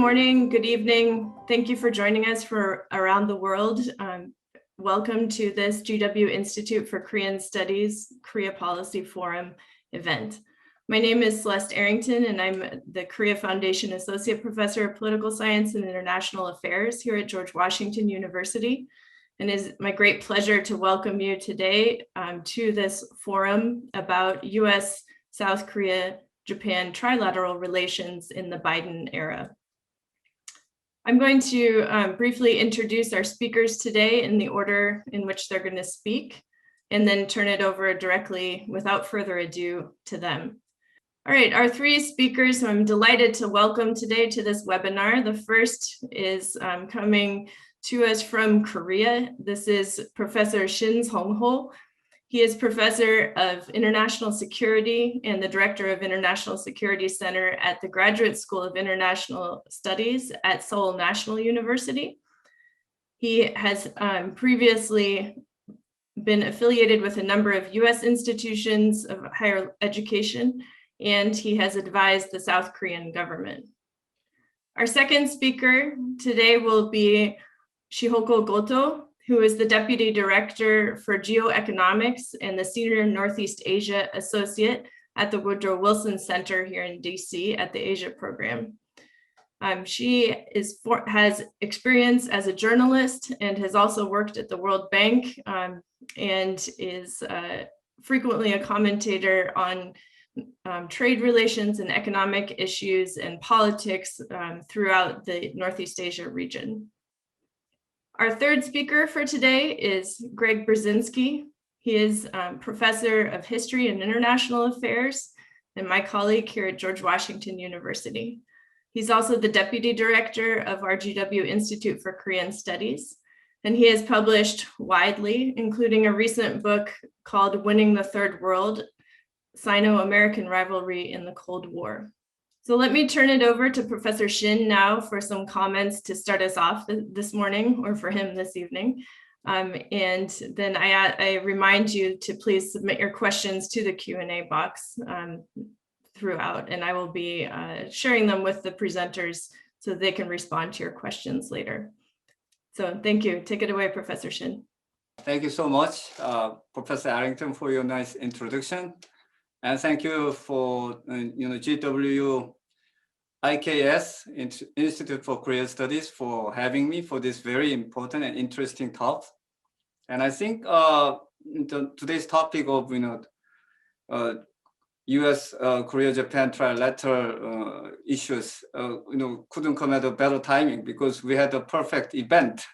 morning, good evening. Thank you for joining us for Around the World. Welcome to this GW Institute for Korean Studies Korea Policy Forum event. My name is Celeste Arrington, and I'm the Korea Foundation Associate Professor of Political Science and International Affairs here at George Washington University. And it is my great pleasure to welcome you today to this forum about U.S. South Korea-Japan Trilateral Relations in the Biden era. I'm going to briefly introduce our speakers today in the order in which they're going to speak, and then turn it over directly, without further ado, to them. All right, our three speakers who I'm delighted to welcome today to this webinar. The first is coming to us from Korea. This is Professor Shin Sung-ho. He is Professor of International Security and the Director of International Security Center at the Graduate School of International Studies at Seoul National University. He has previously been affiliated with a number of U.S. institutions of higher education, and he has advised the South Korean government. Our second speaker today will be Shihoko Goto, who is the Deputy Director for Geoeconomics and the Senior Northeast Asia Associate at the Woodrow Wilson Center here in DC at the Asia Program. She has experience as a journalist and has also worked at the World Bank and is frequently a commentator on trade relations and economic issues and politics throughout the Northeast Asia region. Our third speaker for today is Greg Brzezinski. He is Professor of History and International Affairs and my colleague here at George Washington University. He's also the Deputy Director of our GW Institute for Korean Studies, and he has published widely, including a recent book called Winning the Third World, Sino-American Rivalry in the Cold War. So let me turn it over to Professor Shin now for some comments to start us off this morning, or for him this evening. And then I remind you to please submit your questions to the Q&A box throughout, and I will be sharing them with the presenters so they can respond to your questions later. So thank you. Take it away, Professor Shin. Thank you so much, Professor Arrington, for your nice introduction. And thank you for GWIKS, Institute for Korean Studies, for having me for this very important and interesting talk. And I think today's topic of U.S. Korea-Japan trilateral issues couldn't come at a better timing, because we had a perfect event.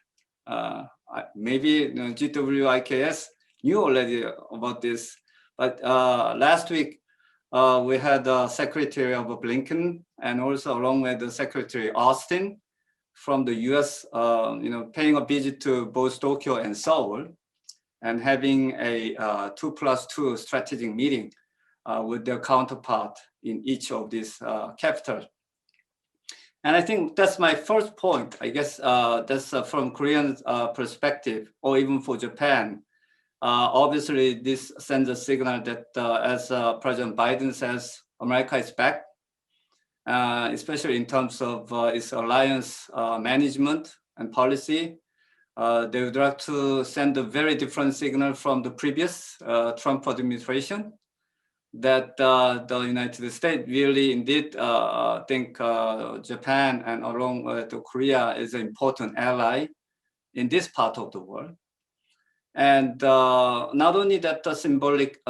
Maybe GWIKS knew already about this. But last week, we had the Secretary of Blinken, and also along with the Secretary Austin from the U.S., paying a visit to both Tokyo and Seoul, and having a 2+2 strategic meeting with their counterpart in each of these capitals. And I think that's my first point. I guess that's from Korean perspective, or even for Japan. Obviously, this sends a signal that, as President Biden says, America is back, especially in terms of its alliance management and policy. They would like to send a very different signal from the previous Trump administration, that the United States really indeed think Japan and along with Korea is an important ally in this part of the world. And not only that, the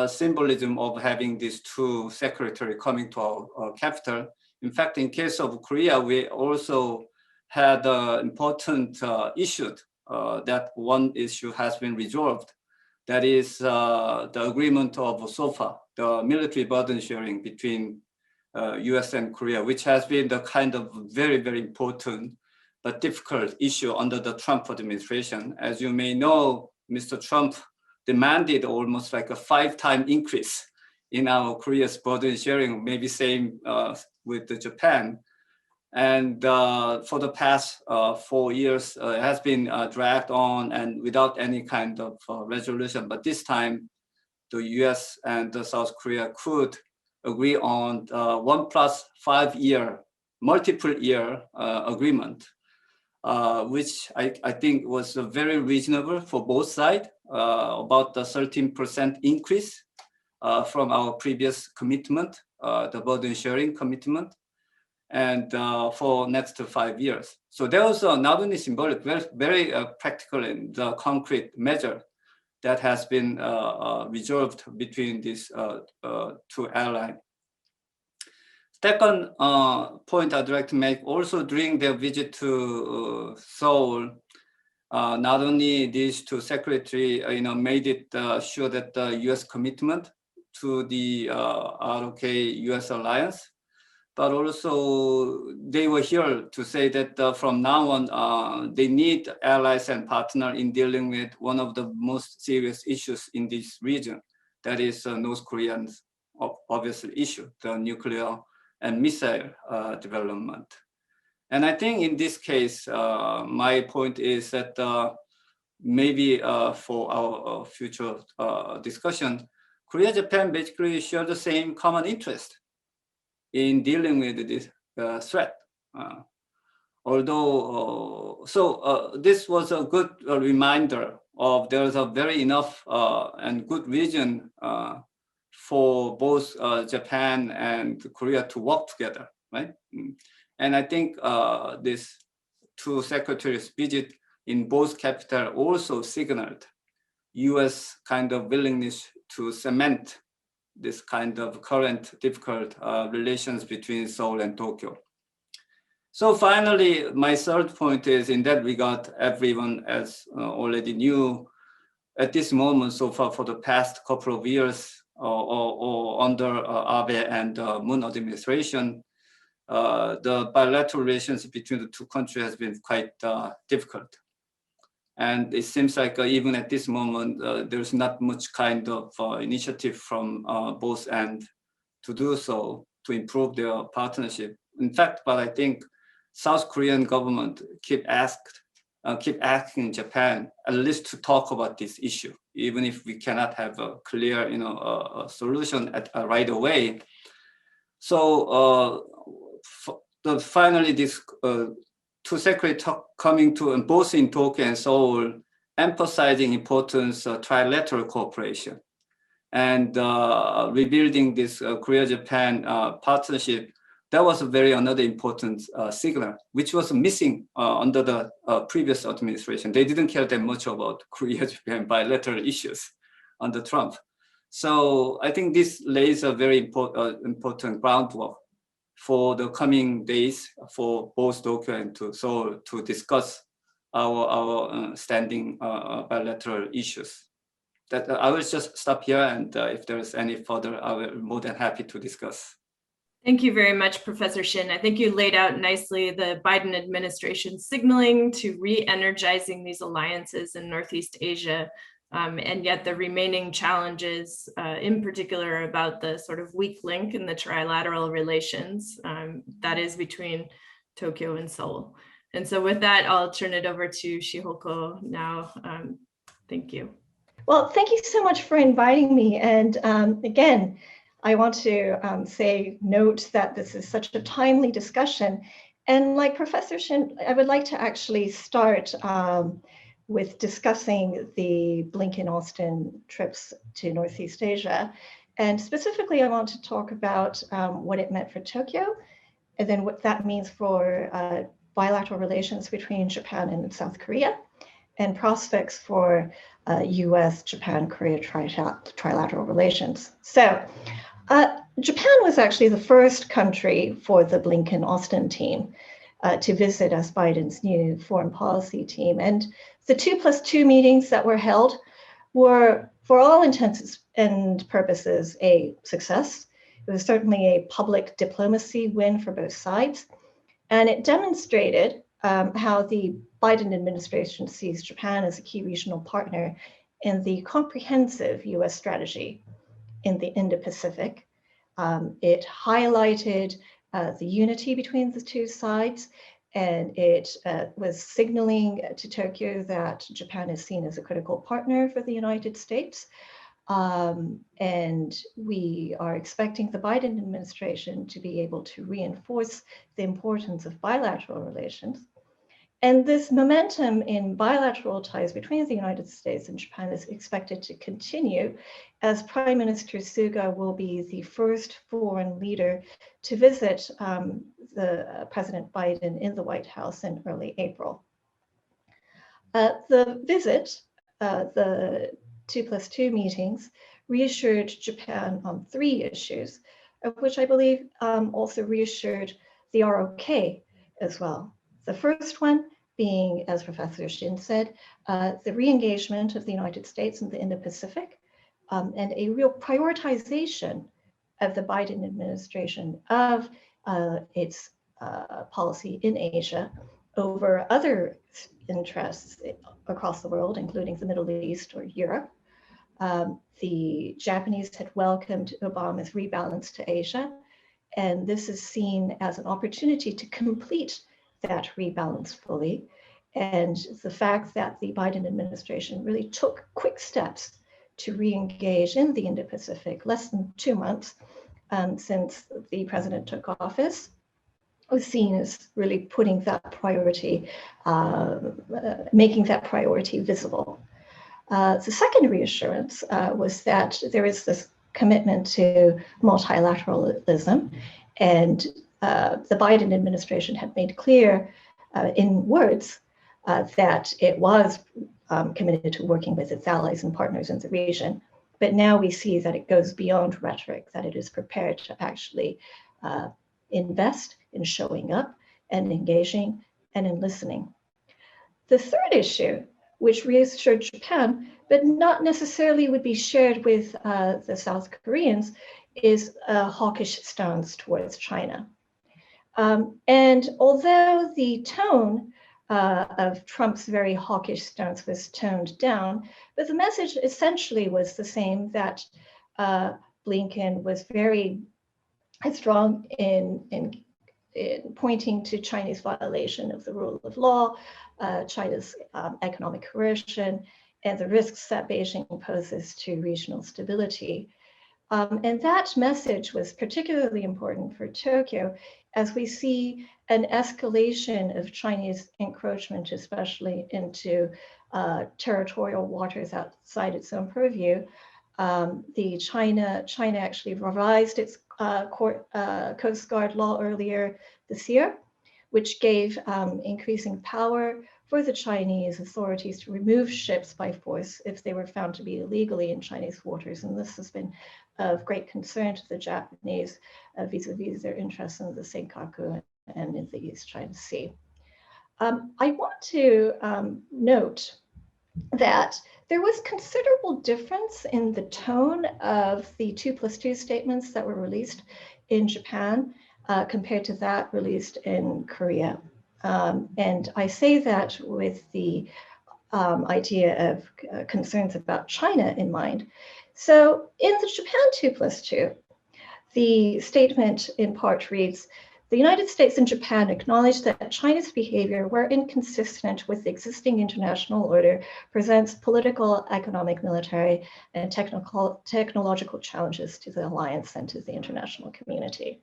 symbolism of having these two secretaries coming to our capital. In fact, in case of Korea, we also had important issue. That one issue has been resolved. That is the agreement of SOFA, the military burden sharing between US and Korea, which has been the kind of very, very important but difficult issue under the Trump administration. As you may know, Mr. Trump demanded almost like a 5-time increase in our Korea's burden sharing, maybe same with the Japan. And for the past 4 years, it has been dragged on and without any kind of resolution. But this time, the US and South Korea could agree on 1+5 year multiple year agreement, which I think was very reasonable for both sides, about the 13% increase from our previous commitment, the burden sharing commitment, and for next 5 years. So there was not only symbolic, very practical and concrete measure that has been resolved between these two allies. Second point I'd like to make, also during their visit to Seoul, not only these two secretaries, made it sure that the U.S. commitment to the ROK-U.S. alliance, but also they were here to say that from now on, they need allies and partners in dealing with one of the most serious issues in this region, that is North Korea's obvious issue, the nuclear and missile development. And I think in this case, my point is that maybe for our future discussion, Korea, Japan basically share the same common interest in dealing with this threat. This was a good reminder of there's a very enough and good reason for both Japan and Korea to work together, right? And I think this two secretaries' visit in both capitals also signaled U.S. kind of willingness to cement this kind of current difficult relations between Seoul and Tokyo. So finally, my third point is, in that regard, everyone as already knew, at this moment so far for the past couple of years or under Abe and Moon administration, the bilateral relations between the two countries has been quite difficult. And it seems like even at this moment, there's not much kind of initiative from both ends to do so, to improve their partnership. In fact, but I think South Korean government keep asking Japan at least to talk about this issue, even if we cannot have a clear, a solution right away. So finally, this two secretaries coming to both in Tokyo and Seoul, emphasizing importance of trilateral cooperation and rebuilding this Korea-Japan partnership. That was another important signal, which was missing under the previous administration. They didn't care that much about Korea-Japan bilateral issues under Trump. So I think this lays a very important groundwork for the coming days for both Tokyo and Seoul to discuss our standing bilateral issues. That I will just stop here, and if there is any further, I will be more than happy to discuss. Thank you very much, Professor Shin. I think you laid out nicely the Biden administration signaling to re-energizing these alliances in Northeast Asia, and yet the remaining challenges, in particular about the sort of weak link in the trilateral relations that is between Tokyo and Seoul. And so with that, I'll turn it over to Shihoko now. Thank you. Well, thank you so much for inviting me. And again, I want to note that this is such a timely discussion. And like Professor Shin, I would like to actually start with discussing the Blinken-Austin trips to Northeast Asia. And specifically, I want to talk about what it meant for Tokyo, and then what that means for bilateral relations between Japan and South Korea, and prospects for U.S. Japan-Korea trilateral relations. So Japan was actually the first country for the Blinken-Austin team to visit as Biden's new foreign policy team. And the 2+2 meetings that were held were, for all intents and purposes, a success. It was certainly a public diplomacy win for both sides. And it demonstrated how the Biden administration sees Japan as a key regional partner in the comprehensive U.S. strategy in the Indo-Pacific. It highlighted the unity between the two sides, and it was signaling to Tokyo that Japan is seen as a critical partner for the United States. And we are expecting the Biden administration to be able to reinforce the importance of bilateral relations. And this momentum in bilateral ties between the United States and Japan is expected to continue, as Prime Minister Suga will be the first foreign leader to visit President Biden in the White House in early April. The visit, the 2+2 meetings, reassured Japan on 3 issues, of which I believe also reassured the ROK as well. The first one being, as Professor Shin said, the re-engagement of the United States in the Indo-Pacific, and a real prioritization of the Biden administration of its policy in Asia over other interests across the world, including the Middle East or Europe. The Japanese had welcomed Obama's rebalance to Asia, and this is seen as an opportunity to complete that rebalance fully. And the fact that the Biden administration really took quick steps to re-engage in the Indo-Pacific less than 2 months since the president took office was seen as really putting that priority, making that priority visible. The second reassurance was that there is this commitment to multilateralism, and the Biden administration had made clear in words that it was committed to working with its allies and partners in the region. But now we see that it goes beyond rhetoric, that it is prepared to actually invest in showing up and engaging and in listening. The third issue, which reassured Japan, but not necessarily would be shared with the South Koreans, is a hawkish stance towards China. And although the tone of Trump's very hawkish stance was toned down, but the message essentially was the same, that Blinken was very strong in pointing to Chinese violation of the rule of law, China's economic coercion, and the risks that Beijing poses to regional stability. And that message was particularly important for Tokyo, as we see an escalation of Chinese encroachment, especially into territorial waters outside its own purview. China actually revised its Coast Guard law earlier this year, which gave increasing power for the Chinese authorities to remove ships by force if they were found to be illegally in Chinese waters. And this has been of great concern to the Japanese vis-a-vis their interests in the Senkaku and in the East China Sea. I want to note that there was considerable difference in the tone of the 2+2 statements that were released in Japan compared to that released in Korea. And I say that with the idea of concerns about China in mind. So in the Japan 2+2, the statement in part reads, "The United States and Japan acknowledge that China's behavior, where inconsistent with the existing international order, presents political, economic, military, and technological challenges to the alliance and to the international community."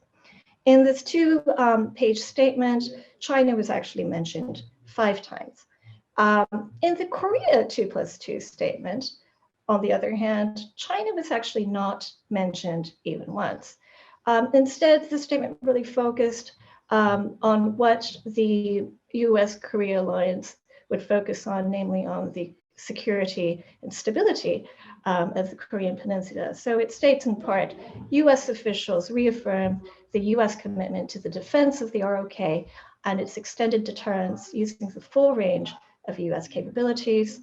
In this 2-page statement, China was actually mentioned 5 times. In the Korea 2+2 statement, on the other hand, China was actually not mentioned even once. Instead, the statement really focused on what the U.S. Korea alliance would focus on, namely on the security and stability of the Korean Peninsula. So it states in part, U.S. officials reaffirm the U.S. commitment to the defense of the ROK and its extended deterrence using the full range of U.S. capabilities,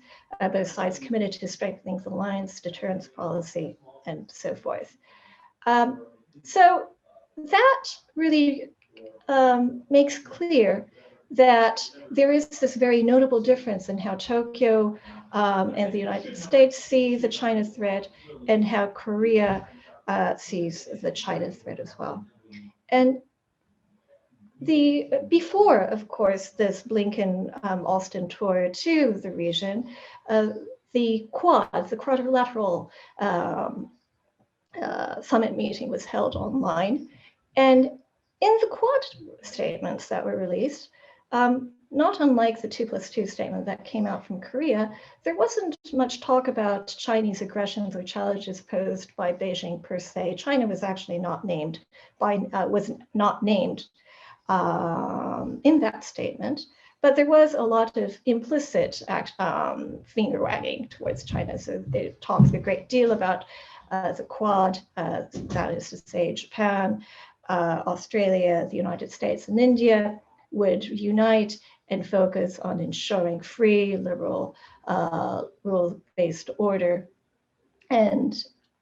both sides committed to strengthening the alliance, deterrence policy, and so forth. So that really makes clear that there is this very notable difference in how Tokyo and the United States see the China threat and how Korea sees the China threat as well. And before, of course, this Blinken Austin tour to the region, the Quad, the Quadrilateral Summit meeting was held online. And in the Quad statements that were released, not unlike the 2+2 statement that came out from Korea, there wasn't much talk about Chinese aggressions or challenges posed by Beijing per se. China was actually not named in that statement, but there was a lot of implicit finger wagging towards China. So it talks a great deal about the Quad, that is to say Japan, Australia, the United States, and India would unite and focus on ensuring free, liberal, rule-based order. And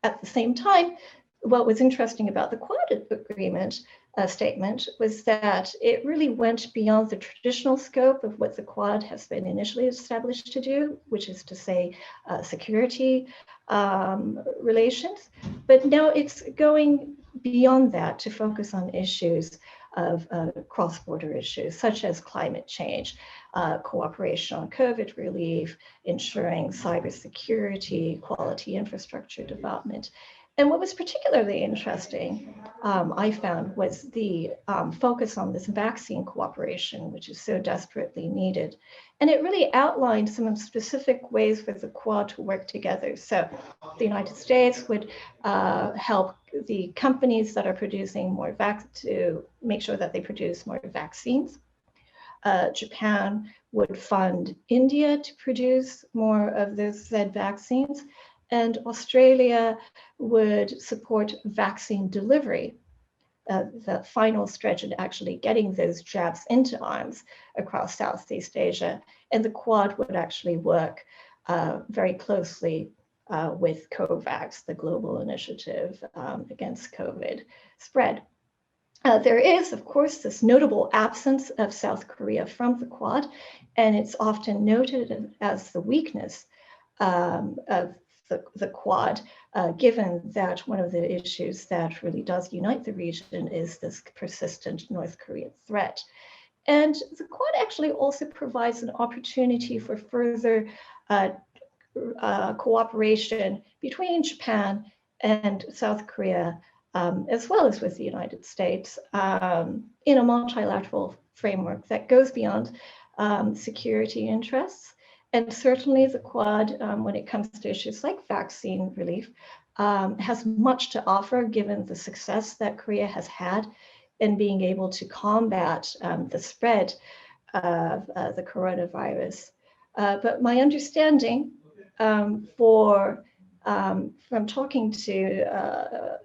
at the same time, what was interesting about the Quad agreement statement was that it really went beyond the traditional scope of what the Quad has been initially established to do, which is to say security relations. But now it's going beyond that to focus on issues of cross-border issues, such as climate change, cooperation on COVID relief, ensuring cybersecurity, quality infrastructure development. And what was particularly interesting, I found, was the focus on this vaccine cooperation, which is so desperately needed. And it really outlined some specific ways for the Quad to work together. So the United States would help the companies that are producing more to make sure that they produce more vaccines. Japan would fund India to produce more of those said vaccines. And Australia would support vaccine delivery, the final stretch in actually getting those jabs into arms across Southeast Asia. And the Quad would actually work very closely with COVAX, the global initiative against COVID spread. There is, of course, this notable absence of South Korea from the Quad, and it's often noted as the weakness of the Quad, given that one of the issues that really does unite the region is this persistent North Korean threat. And the Quad actually also provides an opportunity for further cooperation between Japan and South Korea, as well as with the United States, in a multilateral framework that goes beyond security interests. And certainly the Quad, when it comes to issues like vaccine relief, has much to offer given the success that Korea has had in being able to combat the spread of the coronavirus. But my understanding from talking to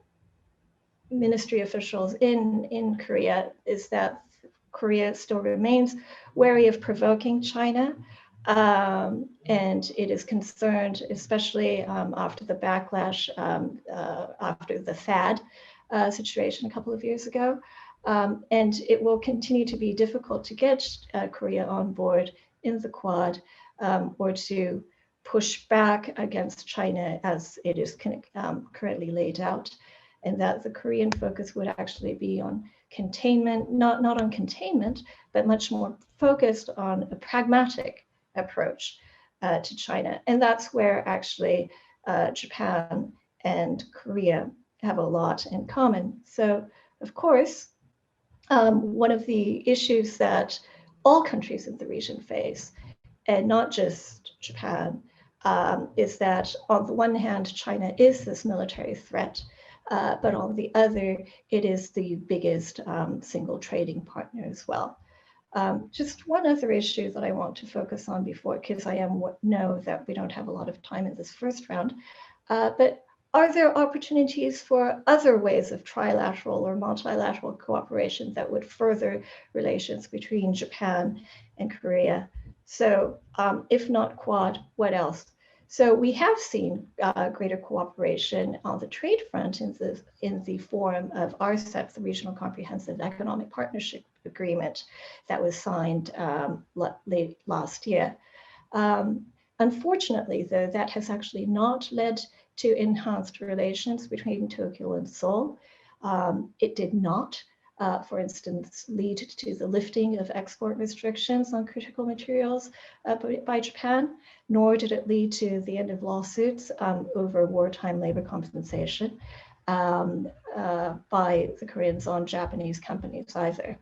ministry officials in Korea is that Korea still remains wary of provoking China. And it is concerned, especially after the backlash after the THAAD situation a couple of years ago. And it will continue to be difficult to get Korea on board in the Quad or to push back against China as it is currently laid out. And that the Korean focus would actually be on containment, not on containment, but much more focused on a pragmatic approach to China. And that's where actually Japan and Korea have a lot in common. So, of course, one of the issues that all countries in the region face, and not just Japan, is that on the one hand, China is this military threat, but on the other, it is the biggest single trading partner as well. Just one other issue that I want to focus on before, because I know that we don't have a lot of time in this first round, but are there opportunities for other ways of trilateral or multilateral cooperation that would further relations between Japan and Korea? So if not Quad, what else? So we have seen greater cooperation on the trade front in the form of RCEP, the Regional Comprehensive Economic Partnership Agreement that was signed late last year. Unfortunately, though, that has actually not led to enhanced relations between Tokyo and Seoul. It did not for instance, lead to the lifting of export restrictions on critical materials by Japan, nor did it lead to the end of lawsuits over wartime labor compensation by the Koreans on Japanese companies either.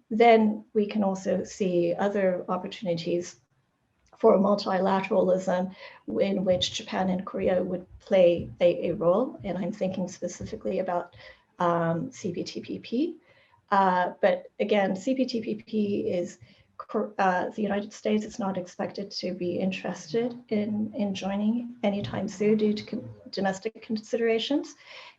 Then we can also see other opportunities for multilateralism in which Japan and Korea would play a role. And I'm thinking specifically about CPTPP. But again, CPTPP is the United States is not expected to be interested in joining anytime soon due to domestic considerations.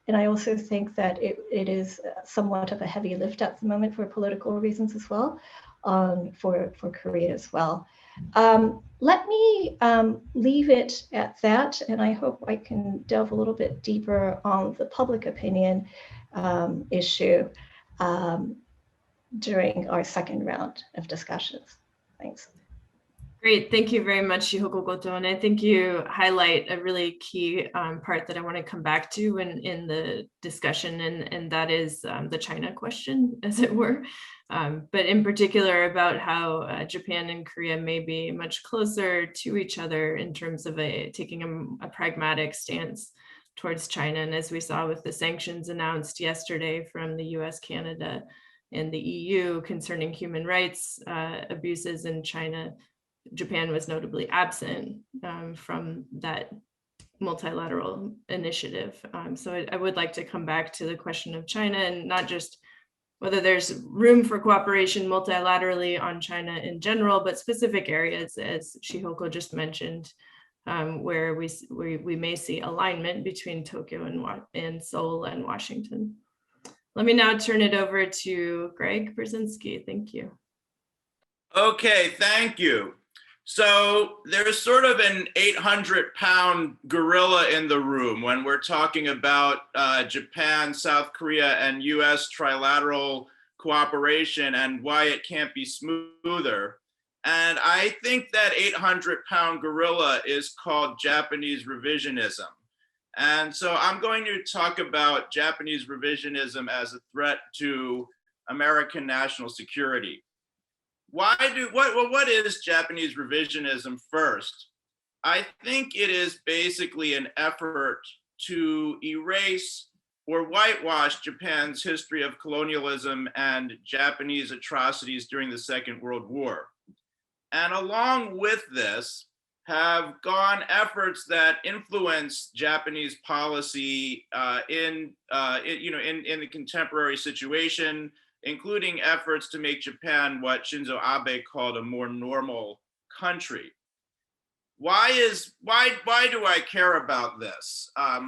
And I also think that it is somewhat of a heavy lift at the moment for political reasons as well, for Korea as well. Let me leave it at that, and I hope I can delve a little bit deeper on the public opinion issue during our second round of discussions. Thanks. Great, thank you very much, Shihoko Goto. And I think you highlight a really key part that I want to come back to in the discussion, and that is the China question, as it were. But in particular about how Japan and Korea may be much closer to each other in terms of taking a pragmatic stance towards China. And as we saw with the sanctions announced yesterday from the U.S., Canada, and the EU concerning human rights abuses in China, Japan was notably absent from that multilateral initiative. So I would like to come back to the question of China, and not just whether there's room for cooperation multilaterally on China in general, but specific areas, as Shihoko just mentioned, where we may see alignment between Tokyo and Seoul and Washington. Let me now turn it over to Greg Brzezinski. Thank you. Okay, thank you. So there's sort of an 800-pound gorilla in the room when we're talking about Japan, South Korea, and U.S. trilateral cooperation and why it can't be smoother. And I think that 800-pound gorilla is called Japanese revisionism. And so I'm going to talk about Japanese revisionism as a threat to American national security. What is Japanese revisionism first? I think it is basically an effort to erase or whitewash Japan's history of colonialism and Japanese atrocities during the Second World War. And along with this have gone efforts that influence Japanese policy in the contemporary situation, including efforts to make Japan what Shinzo Abe called a more normal country. Why do I care about this? How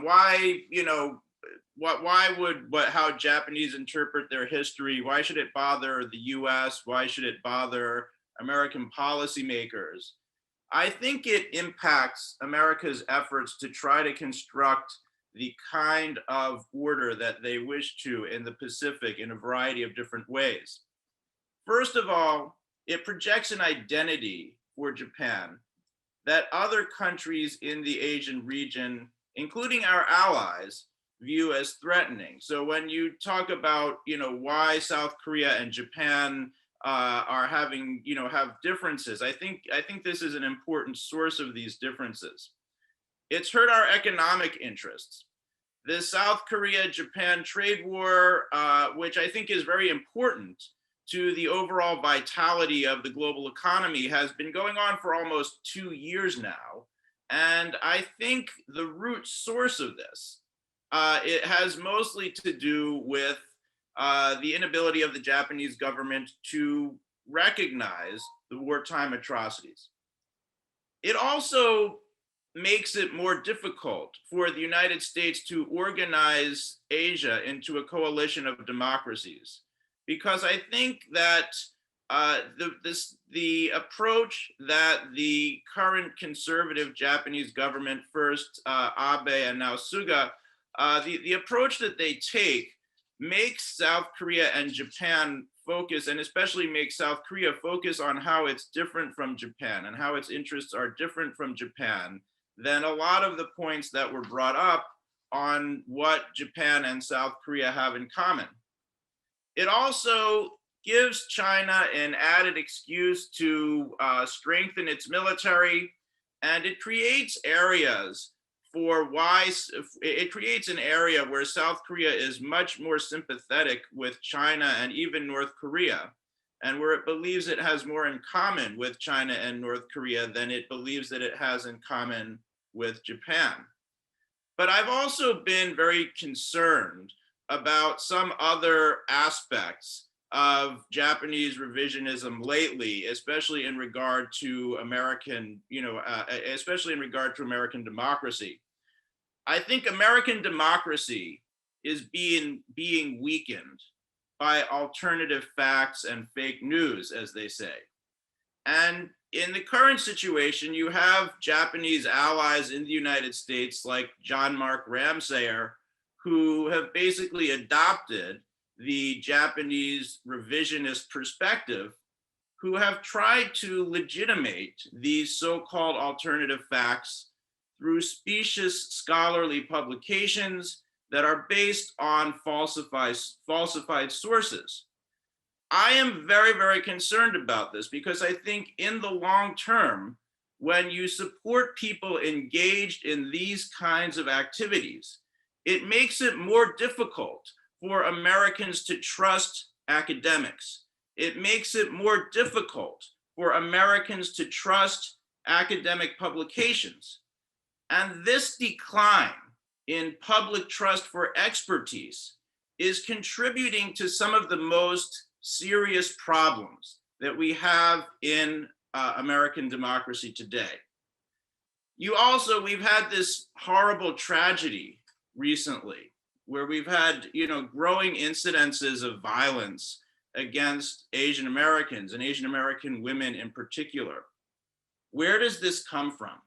Japanese interpret their history? Why should it bother the U.S.? Why should it bother American policymakers? I think it impacts America's efforts to try to construct the kind of order that they wish to in the Pacific in a variety of different ways. First of all, it projects an identity for Japan that other countries in the Asian region, including our allies, view as threatening. So when you talk about, why South Korea and Japan have differences, I think this is an important source of these differences. It's hurt our economic interests. The South Korea-Japan trade war, which I think is very important to the overall vitality of the global economy, has been going on for almost 2 years now. And I think the root source of this, it has mostly to do with the inability of the Japanese government to recognize the wartime atrocities. It also makes it more difficult for the United States to organize Asia into a coalition of democracies, because I think that the approach that the current conservative Japanese government, first Abe and now Suga, the approach that they take makes South Korea and Japan focus, and especially makes South Korea focus on how it's different from Japan and how its interests are different from Japan than a lot of the points that were brought up on what Japan and South Korea have in common. It also gives China an added excuse to strengthen its military, and it creates areas it creates an area where South Korea is much more sympathetic with China and even North Korea, and where it believes it has more in common with China and North Korea than it believes that it has in common with Japan. But I've also been very concerned about some other aspects of Japanese revisionism lately, especially in regard to American, especially in regard to American democracy. I think American democracy is being weakened by alternative facts and fake news, as they say. And in the current situation, you have Japanese allies in the United States like John Mark Ramsayer, who have basically adopted the Japanese revisionist perspective, who have tried to legitimate these so-called alternative facts through specious scholarly publications that are based on falsified sources. I am very, very concerned about this because I think in the long term, when you support people engaged in these kinds of activities, it makes it more difficult for Americans to trust academics. It makes it more difficult for Americans to trust academic publications. And this decline in public trust for expertise is contributing to some of the most serious problems that we have in American democracy today. We've had this horrible tragedy recently where we've had, growing incidences of violence against Asian Americans and Asian American women in particular. Where does this come from?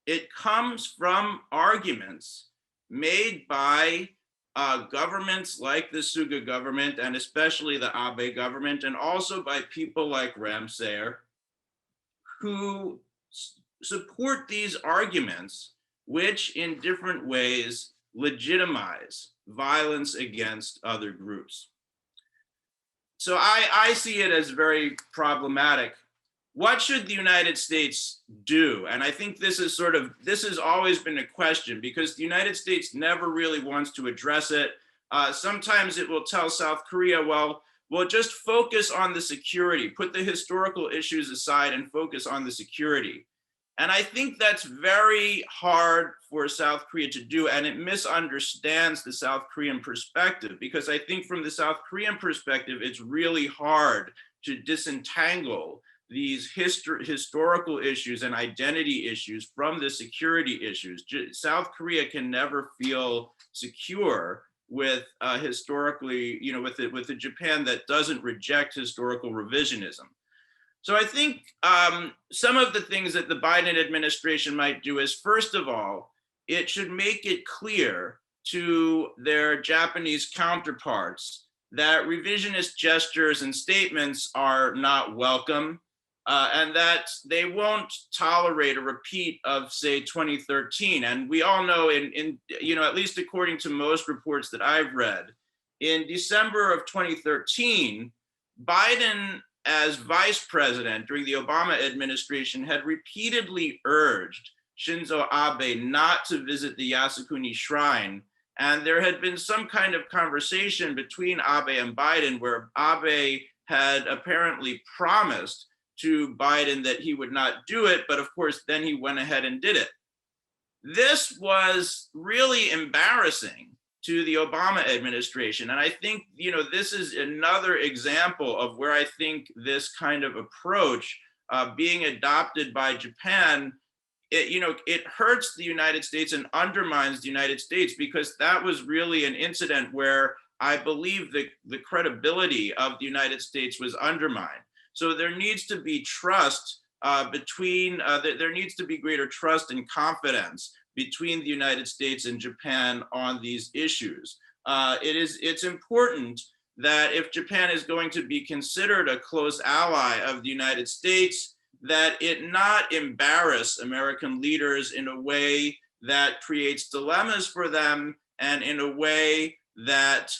It comes from arguments made by governments like the Suga government and especially the Abe government, and also by people like Ramsayer, who support these arguments, which in different ways legitimize violence against other groups. So I see it as very problematic. What should the United States do? And I think this has always been a question because the United States never really wants to address it. Sometimes it will tell South Korea, well, just focus on the security, put the historical issues aside and focus on the security. And I think that's very hard for South Korea to do, and it misunderstands the South Korean perspective, because I think from the South Korean perspective, it's really hard to disentangle these historical issues and identity issues from the security issues. South Korea can never feel secure with historically, with a Japan that doesn't reject historical revisionism. So I think some of the things that the Biden administration might do is, first of all, it should make it clear to their Japanese counterparts that revisionist gestures and statements are not welcome, and that they won't tolerate a repeat of, say, 2013. And we all know, at least according to most reports that I've read, in December of 2013, Biden, as vice president during the Obama administration, had repeatedly urged Shinzo Abe not to visit the Yasukuni Shrine. And there had been some kind of conversation between Abe and Biden where Abe had apparently promised to Biden that he would not do it, but of course, then he went ahead and did it. This was really embarrassing to the Obama administration. And I think, this is another example of where I think this kind of approach being adopted by Japan, it hurts the United States and undermines the United States, because that was really an incident where I believe the credibility of the United States was undermined. So there needs to be trust there needs to be greater trust and confidence between the United States and Japan on these issues. It's important that if Japan is going to be considered a close ally of the United States, that it not embarrass American leaders in a way that creates dilemmas for them and in a way that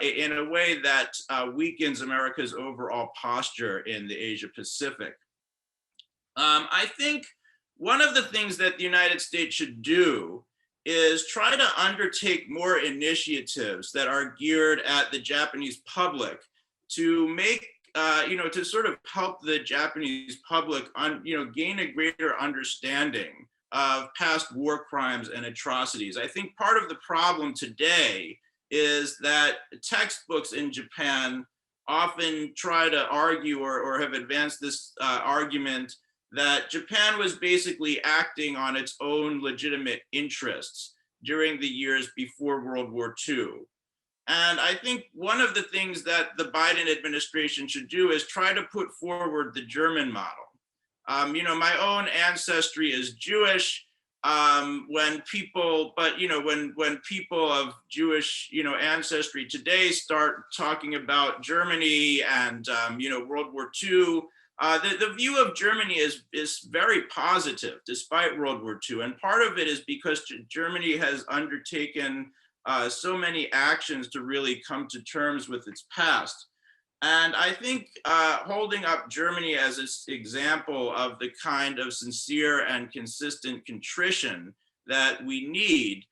in a way that weakens America's overall posture in the Asia Pacific. I think one of the things that the United States should do is try to undertake more initiatives that are geared at the Japanese public to make, to sort of help the Japanese public gain a greater understanding of past war crimes and atrocities. I think part of the problem today is that textbooks in Japan often try to argue or have advanced this argument that Japan was basically acting on its own legitimate interests during the years before World War II. And I think one of the things that the Biden administration should do is try to put forward the German model. My own ancestry is Jewish. When people of Jewish, ancestry today start talking about Germany and, World War II, the view of Germany is very positive despite World War II. And part of it is because Germany has undertaken so many actions to really come to terms with its past. And I think holding up Germany as an example of the kind of sincere and consistent contrition that we need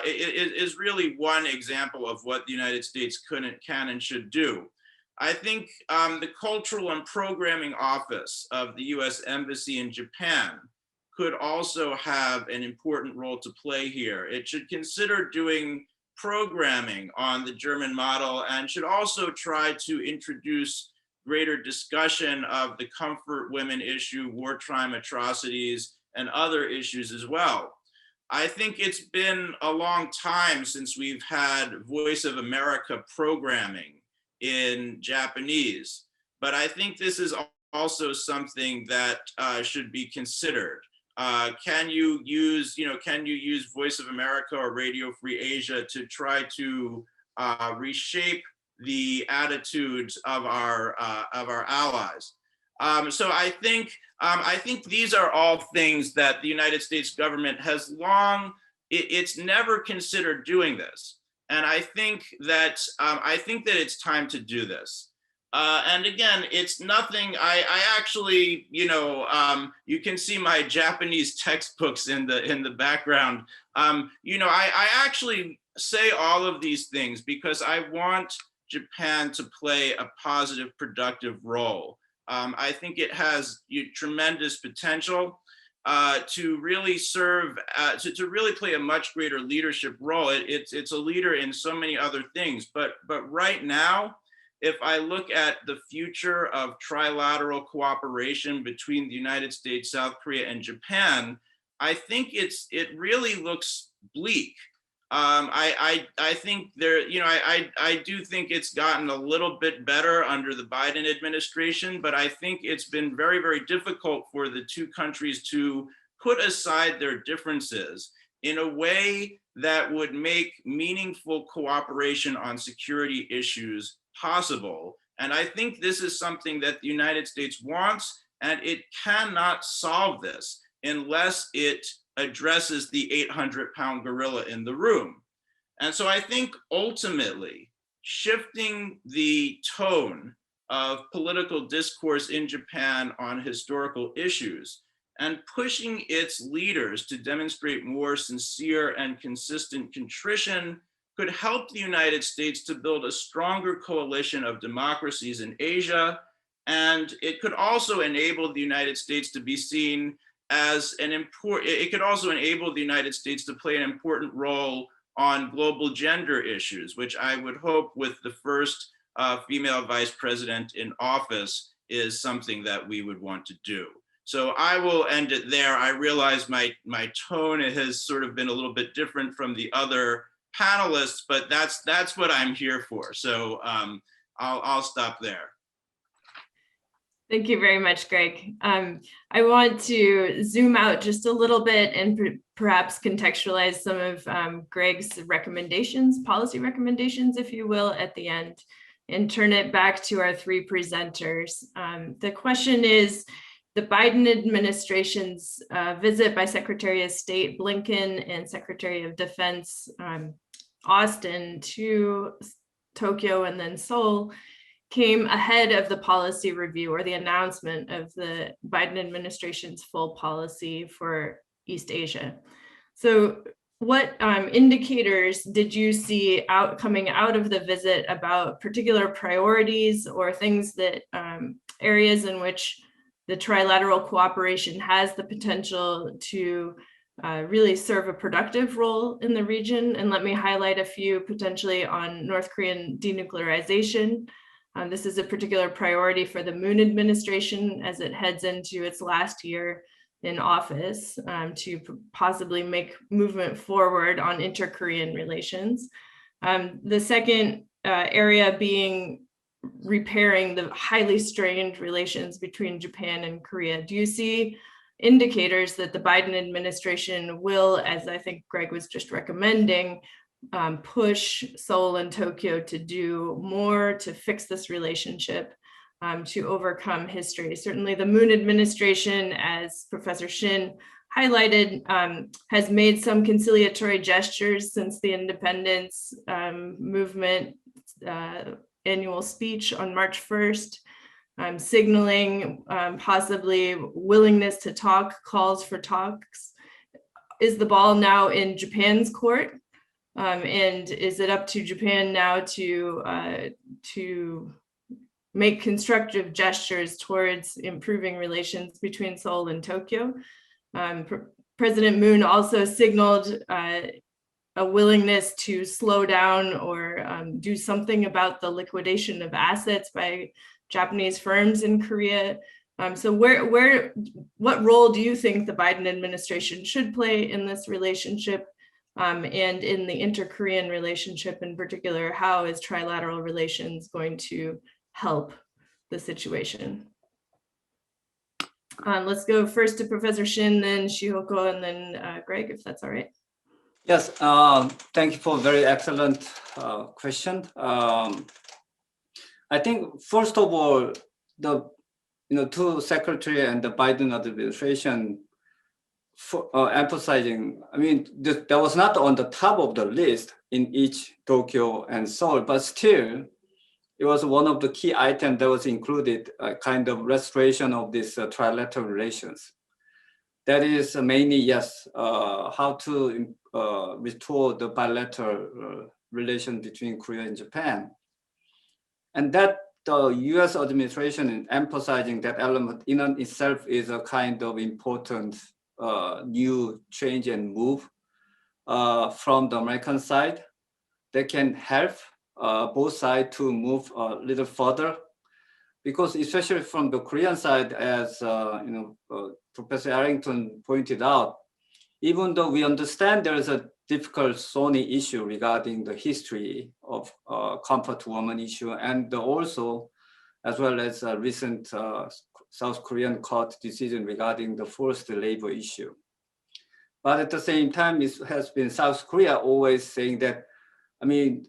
is really one example of what the United States can and should do. I think the Cultural and Programming Office of the U.S. Embassy in Japan could also have an important role to play here. It should consider doing programming on the German model and should also try to introduce greater discussion of the comfort women issue, wartime atrocities, and other issues as well. I think it's been a long time since we've had Voice of America programming in Japanese, but I think this is also something that should be considered. Can you use Voice of America or Radio Free Asia to try to reshape the attitudes of our allies? So I think these are all things that the United States government has it's never considered doing this, and I think that it's time to do this. And again, it's nothing. I actually, you can see my Japanese textbooks in the background. I actually say all of these things because I want Japan to play a positive, productive role. I think it has tremendous potential to really serve, to really play a much greater leadership role. It's a leader in so many other things, but right now, if I look at the future of trilateral cooperation between the United States, South Korea, and Japan, I think it really looks bleak. I think I do think it's gotten a little bit better under the Biden administration, but I think it's been very, very difficult for the two countries to put aside their differences in a way that would make meaningful cooperation on security issues possible. And I think this is something that the United States wants, and it cannot solve this unless it addresses the 800-pound gorilla in the room. And so I think ultimately shifting the tone of political discourse in Japan on historical issues and pushing its leaders to demonstrate more sincere and consistent contrition could help the United States to build a stronger coalition of democracies in Asia. And it could also enable the United States to be seen as it could also enable the United States to play an important role on global gender issues, which I would hope with the first female vice president in office is something that we would want to do. So I will end it there. I realize my tone has sort of been a little bit different from the other panelists, but that's what I'm here for. So I'll stop there. Thank you very much, Greg. I want to zoom out just a little bit and perhaps contextualize some of Greg's recommendations, policy recommendations, if you will, at the end, and turn it back to our three presenters. The question is, the Biden administration's visit by Secretary of State Blinken and Secretary of Defense Austin to Tokyo and then Seoul came ahead of the policy review or the announcement of the Biden administration's full policy for East Asia. So what indicators did you see coming out of the visit about particular priorities or things that areas in which the trilateral cooperation has the potential to really serve a productive role in the region? And let me highlight a few potentially on North Korean denuclearization. This is a particular priority for the Moon administration as it heads into its last year in office to possibly make movement forward on inter-Korean relations. The second area being repairing the highly strained relations between Japan and Korea. Do you see indicators that the Biden administration will, as I think Greg was just recommending, push Seoul and Tokyo to do more to fix this relationship, to overcome history? Certainly the Moon administration, as Professor Shin highlighted, has made some conciliatory gestures since the independence movement annual speech on March 1st, signaling possibly willingness to talk, calls for talks. Is the ball now in Japan's court? And is it up to Japan now to make constructive gestures towards improving relations between Seoul and Tokyo? President Moon also signaled a willingness to slow down or do something about the liquidation of assets by Japanese firms in Korea. So what role do you think the Biden administration should play in this relationship and in the inter-Korean relationship in particular? How is trilateral relations going to help the situation? Let's go first to Professor Shin, then Shihoko, and then Greg, if that's all right. Yes, thank you for a very excellent question. I think first of all, the two secretary and the Biden administration emphasizing, I mean, that was not on the top of the list in each Tokyo and Seoul, but still, it was one of the key items that was included, kind of restoration of this trilateral relations. That is mainly, yes, how to restore the bilateral relation between Korea and Japan. And that the U.S. administration is emphasizing that element in itself is a kind of important new change and move from the American side that can help both sides to move a little further. Because especially from the Korean side, as Professor Arrington pointed out, even though we understand there is a difficult thorny issue regarding the history of comfort woman issue, and also as well as a recent South Korean court decision regarding the forced labor issue. But at the same time, it has been South Korea always saying that, I mean,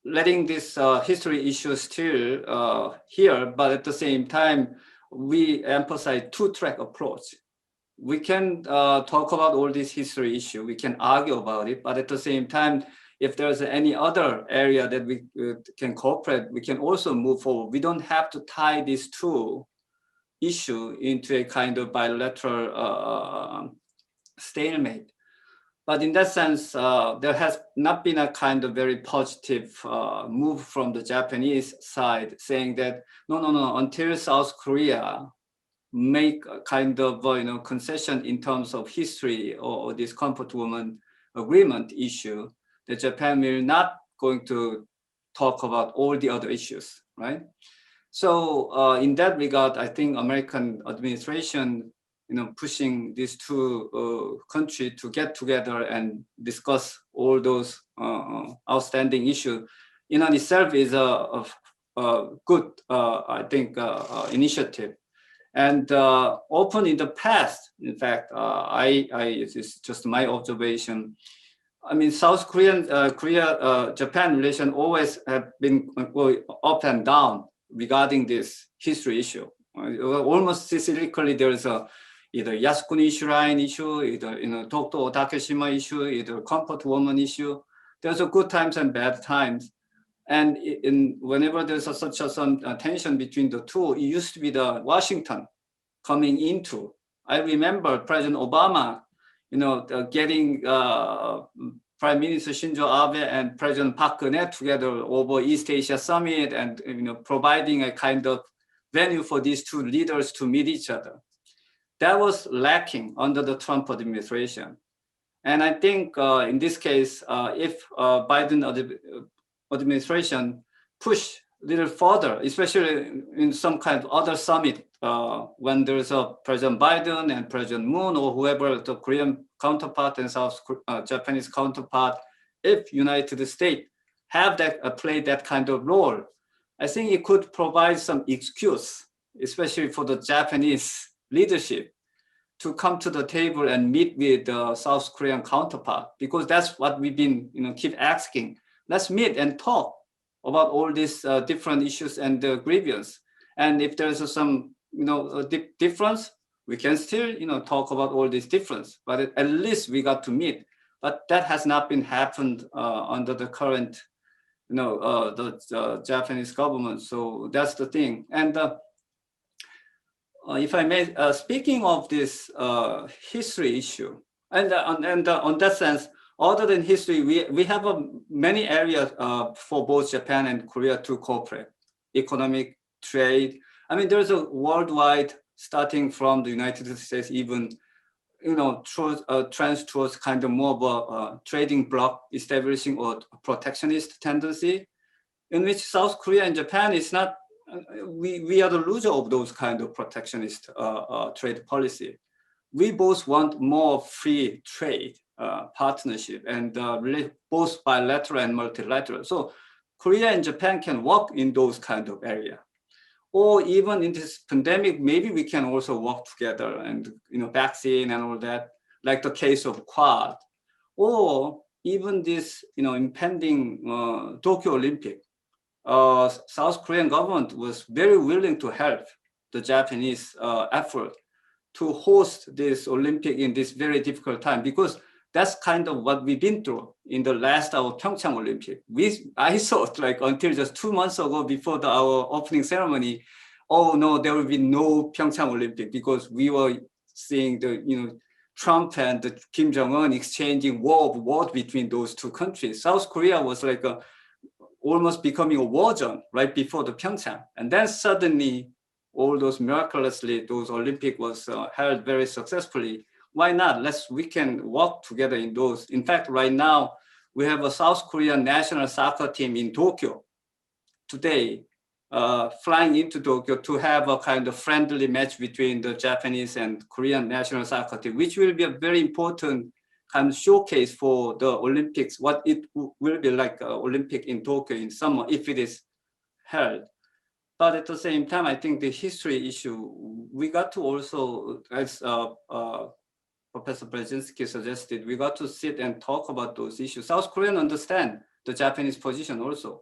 letting this history issue still here, but at the same time, we emphasize two-track approach. We can talk about all this history issue, we can argue about it, but at the same time, if there's any other area that we can cooperate, we can also move forward. We don't have to tie these two issues into a kind of bilateral stalemate. But in that sense, there has not been a kind of very positive move from the Japanese side saying that, no, until South Korea make a kind of concession in terms of history or this comfort woman agreement issue, that Japan will not going to talk about all the other issues, right? So in that regard, I think American administration pushing these two countries to get together and discuss all those outstanding issues in and itself is a good, I think, initiative. And often in the past, in fact, it's just my observation. I mean, South Korean, Japan relation always have been going up and down regarding this history issue. Almost cyclically, there is either Yasukuni Shrine issue, either Tokto Takeshima issue, either comfort woman issue. there's a good times and bad times. And whenever there's some tension between the two, it used to be the Washington coming into. I remember President Obama, getting Prime Minister Shinzo Abe and President Park Geun-hye together over East Asia Summit, and providing a kind of venue for these two leaders to meet each other. That was lacking under the Trump administration. And I think in this case, if Biden administration push a little further, especially in some kind of other summit, when there's a President Biden and President Moon or whoever the Korean counterpart and South Japanese counterpart, if United States have that played that kind of role, I think it could provide some excuse, especially for the Japanese leadership, to come to the table and meet with the South Korean counterpart, because that's what we've been keep asking. Let's meet and talk about all these different issues and grievance. And if there's some difference, we can still talk about all these difference. But at least we got to meet. But that has not been happened under the current the Japanese government. So that's the thing. And if I may, speaking of this history issue, and on that sense, other than history, we have many areas for both Japan and Korea to cooperate. Economic, trade. I mean, there's a worldwide, starting from the United States, even trends towards kind of more of a trading bloc establishing or protectionist tendency, in which South Korea and Japan is not. We are the loser of those kind of protectionist trade policy. We both want more free trade partnership and both bilateral and multilateral. So Korea and Japan can work in those kind of area. Or even in this pandemic, maybe we can also work together and vaccine and all that, like the case of Quad, or even this impending Tokyo Olympic. South Korean government was very willing to help the Japanese effort to host this Olympic in this very difficult time, because that's kind of what we've been through in the last our Pyeongchang Olympic. I thought like until just 2 months ago before our opening ceremony, oh no, there will be no Pyeongchang Olympic, because we were seeing the Trump and the Kim Jong-un exchanging war of words between those two countries. South Korea was like almost becoming a war zone right before the Pyeongchang, and then suddenly all those miraculously those Olympic was held very successfully. Why not? We can work together in those. In fact, right now, we have a South Korean national soccer team in Tokyo today, flying into Tokyo to have a kind of friendly match between the Japanese and Korean national soccer team, which will be a very important kind of showcase for the Olympics, what it will be like Olympic in Tokyo in summer if it is held. But at the same time, I think the history issue, we got to also, as Professor Brzezinski suggested, we got to sit and talk about those issues. South Koreans understand the Japanese position also.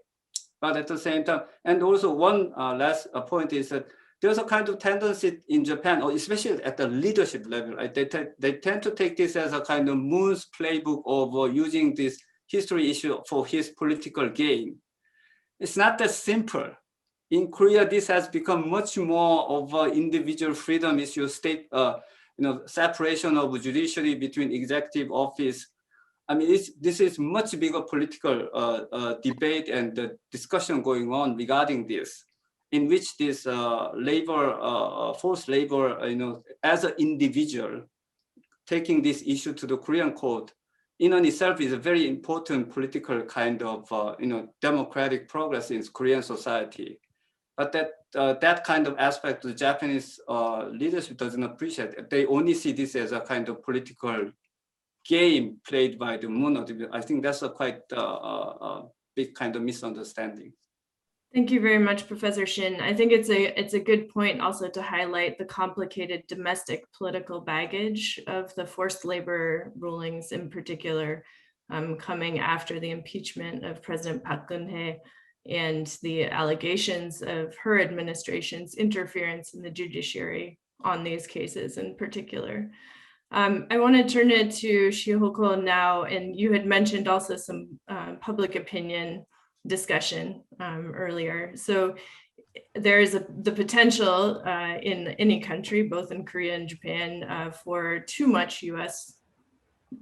But at the same time, and also one last point is that there's a kind of tendency in Japan, or especially at the leadership level, right? They tend to take this as a kind of Moon's playbook of using this history issue for his political gain. It's not that simple. In Korea, this has become much more of an individual freedom issue, state, separation of judiciary between executive office. I mean, this is much bigger political debate and discussion going on regarding this, in which this forced labor, as an individual, taking this issue to the Korean court, in and itself is a very important political kind of, democratic progress in Korean society. But that kind of aspect the Japanese leadership doesn't appreciate. They only see this as a kind of political game played by the Moon. I think that's a quite big kind of misunderstanding. Thank you very much, Professor Shin. I think it's a good point also to highlight the complicated domestic political baggage of the forced labor rulings in particular, coming after the impeachment of President Park Geun-hye and the allegations of her administration's interference in the judiciary on these cases in particular. I want to turn it to Shihoko now, and you had mentioned also some public opinion discussion earlier. So there is the potential in any country, both in Korea and Japan, for too much US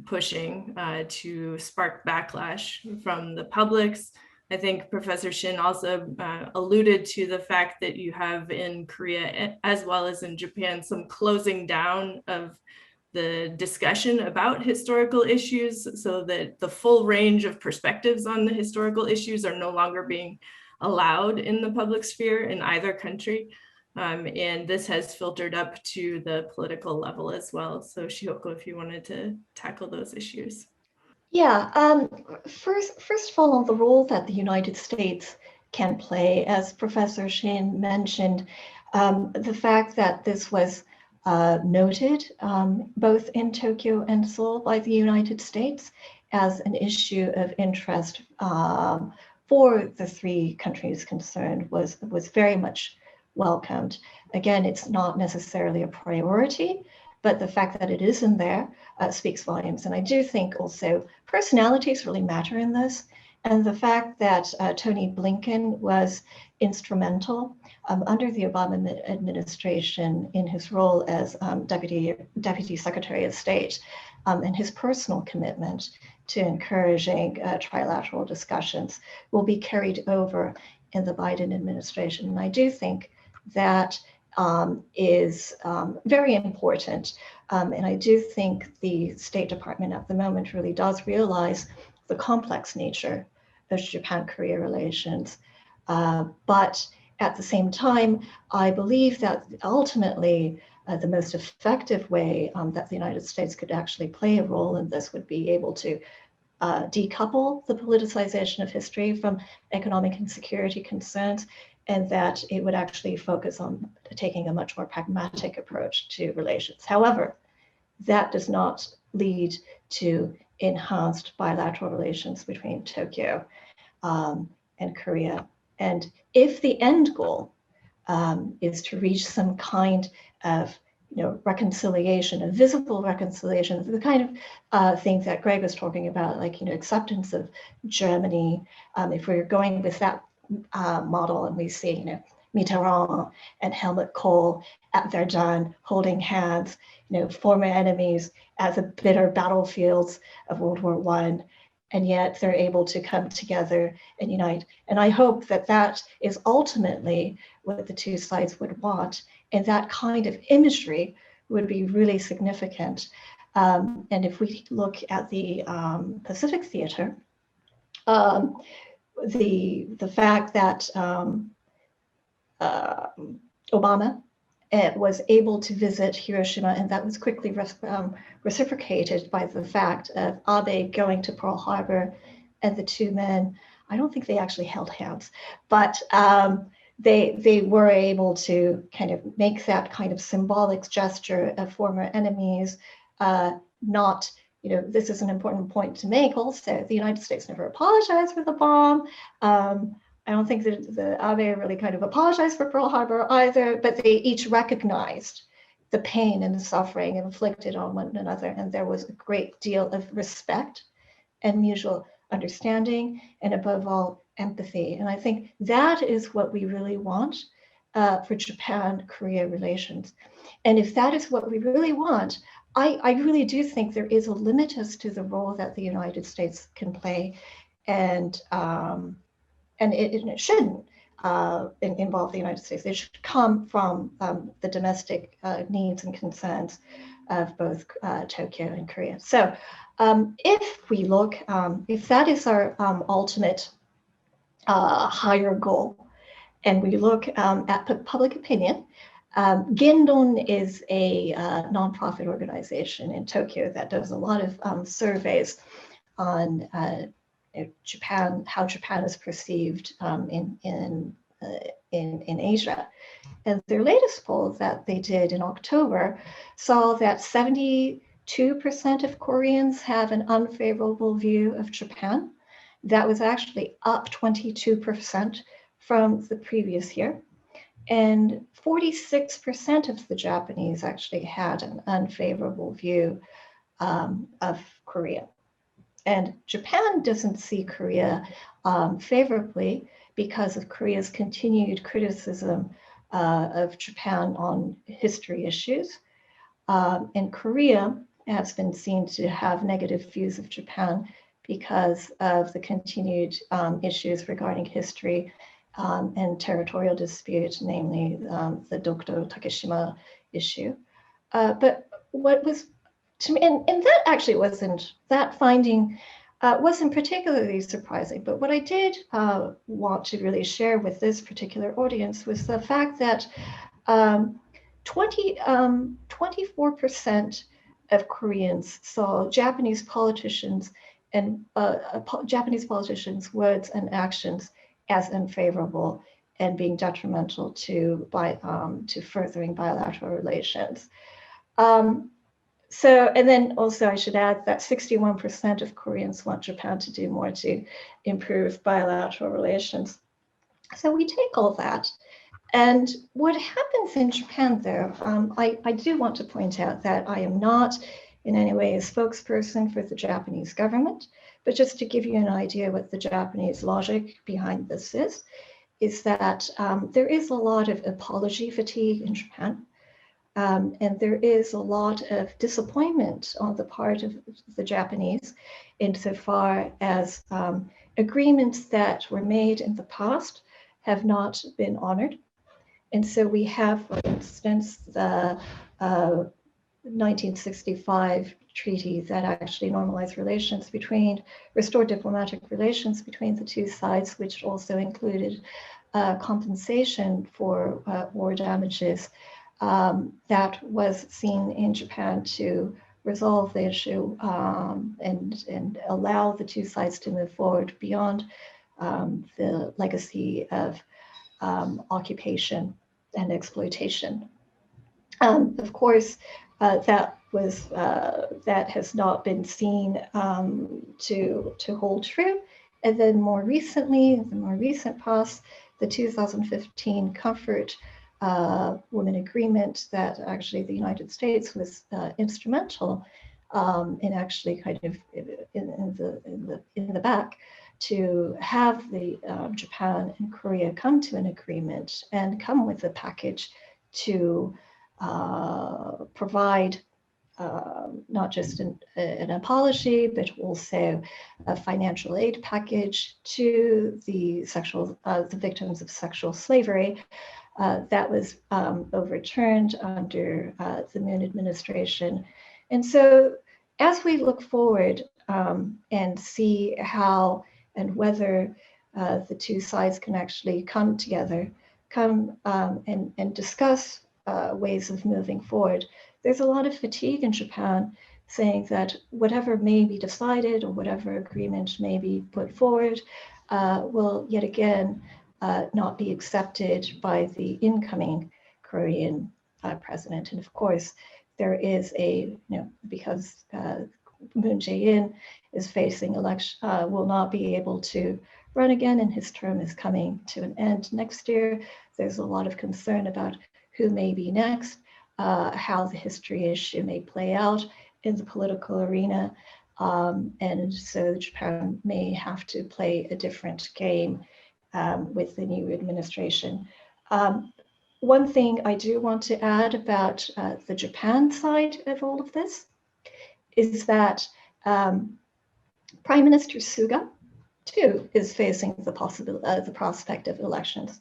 pushing to spark backlash from the publics. I think Professor Shin also alluded to the fact that you have in Korea, as well as in Japan, some closing down of the discussion about historical issues, so that the full range of perspectives on the historical issues are no longer being allowed in the public sphere in either country. And this has filtered up to the political level as well. So Shioko, if you wanted to tackle those issues. Yeah, first of all, on the role that the United States can play, as Professor Shin mentioned, the fact that this was noted both in Tokyo and Seoul by the United States as an issue of interest for the three countries concerned was very much welcomed. Again, it's not necessarily a priority, but the fact that it is in there speaks volumes. And I do think also personalities really matter in this. And the fact that Tony Blinken was instrumental under the Obama administration in his role as Deputy Secretary of State and his personal commitment to encouraging trilateral discussions will be carried over in the Biden administration. And I do think that is very important. And I do think the State Department at the moment really does realize the complex nature of Japan-Korea relations. But at the same time, I believe that ultimately the most effective way that the United States could actually play a role in this would be able to decouple the politicization of history from economic and security concerns, and that it would actually focus on taking a much more pragmatic approach to relations. However, that does not lead to enhanced bilateral relations between Tokyo and Korea. And if the end goal is to reach some kind of reconciliation, a visible reconciliation, the kind of things that Greg was talking about, like acceptance of Germany. If we're going with that model, and we see Mitterrand and Helmut Kohl at Verdun holding hands, former enemies at the bitter battlefields of World War I, and yet they're able to come together and unite. And I hope that that is ultimately what the two sides would want, and that kind of imagery would be really significant. And if we look at the Pacific Theater, the fact that Obama was able to visit Hiroshima, and that was quickly reciprocated by the fact of Abe going to Pearl Harbor, and the two men, I don't think they actually held hands, but they were able to kind of make that kind of symbolic gesture of former enemies. Not, this is an important point to make also, the United States never apologized for the bomb. I don't think that the Abe really kind of apologized for Pearl Harbor either, but they each recognized the pain and the suffering inflicted on one another. And there was a great deal of respect and mutual understanding, and above all, empathy. And I think that is what we really want for Japan-Korea relations. And if that is what we really want, I really do think there is a limit as to the role that the United States can play, and it shouldn't involve the United States. It should come from the domestic needs and concerns of both Tokyo and Korea. So if we look, if that is our ultimate higher goal, and we look at public opinion, Gendon is a nonprofit organization in Tokyo that does a lot of surveys on Japan, how Japan is perceived in Asia. And their latest poll that they did in October saw that 72% of Koreans have an unfavorable view of Japan. That was actually up 22% from the previous year. And 46% of the Japanese actually had an unfavorable view of Korea. And Japan doesn't see Korea favorably because of Korea's continued criticism of Japan on history issues. And Korea has been seen to have negative views of Japan because of the continued issues regarding history and territorial dispute, namely the Dokdo Takeshima issue. But what was, to me, and that actually wasn't, that finding wasn't particularly surprising, but what I did want to really share with this particular audience was the fact that 24% of Koreans saw Japanese politicians and Japanese politicians' words and actions as unfavorable and being detrimental to furthering bilateral relations. So, and then also I should add that 61% of Koreans want Japan to do more to improve bilateral relations. So we take all that. And what happens in Japan, though, I do want to point out that I am not in any way a spokesperson for the Japanese government, but just to give you an idea what the Japanese logic behind this is that there is a lot of apology fatigue in Japan. And there is a lot of disappointment on the part of the Japanese insofar as agreements that were made in the past have not been honored. And so we have, for instance, the 1965 treaty that actually normalized restored diplomatic relations between the two sides, which also included compensation for war damages. That was seen in Japan to resolve the issue and allow the two sides to move forward beyond the legacy of occupation and exploitation. Of course, that has not been seen to hold true. And then more recently, in the more recent past, the 2015 Comfort Women Agreement that actually the United States was instrumental in actually kind of in the back to have the Japan and Korea come to an agreement and come with a package to provide not just an apology, but also a financial aid package to the victims of sexual slavery. That was overturned under the Moon administration. And so as we look forward and see how and whether the two sides can actually come together, and discuss ways of moving forward, there's a lot of fatigue in Japan saying that whatever may be decided or whatever agreement may be put forward will yet again not be accepted by the incoming Korean president. And of course, there is because Moon Jae-in is facing election, will not be able to run again, and his term is coming to an end next year. There's a lot of concern about who may be next, how the history issue may play out in the political arena. And so Japan may have to play a different game with the new administration. One thing I do want to add about the Japan side of all of this is that Prime Minister Suga, too, is facing the prospect of elections.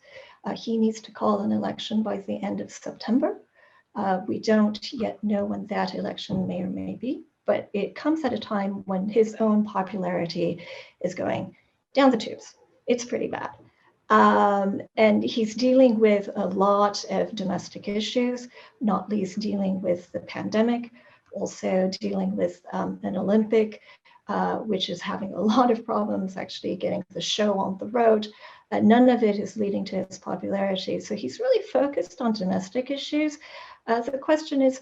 He needs to call an election by the end of September. We don't yet know when that election may or may be, but it comes at a time when his own popularity is going down the tubes. It's pretty bad. And he's dealing with a lot of domestic issues, not least dealing with the pandemic, also dealing with an Olympic, which is having a lot of problems actually getting the show on the road. None of it is leading to his popularity. So he's really focused on domestic issues. The question is,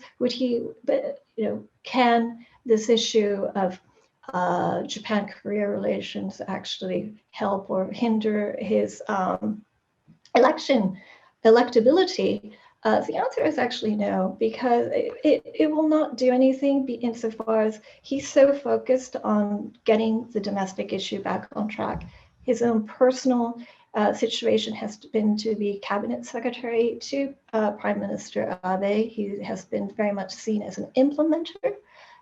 can this issue of Japan-Korea relations actually help or hinder his electability The answer is actually no, because it will not do anything insofar as he's so focused on getting the domestic issue back on track. His own personal situation has been to be cabinet secretary to Prime Minister Abe. He has been very much seen as an implementer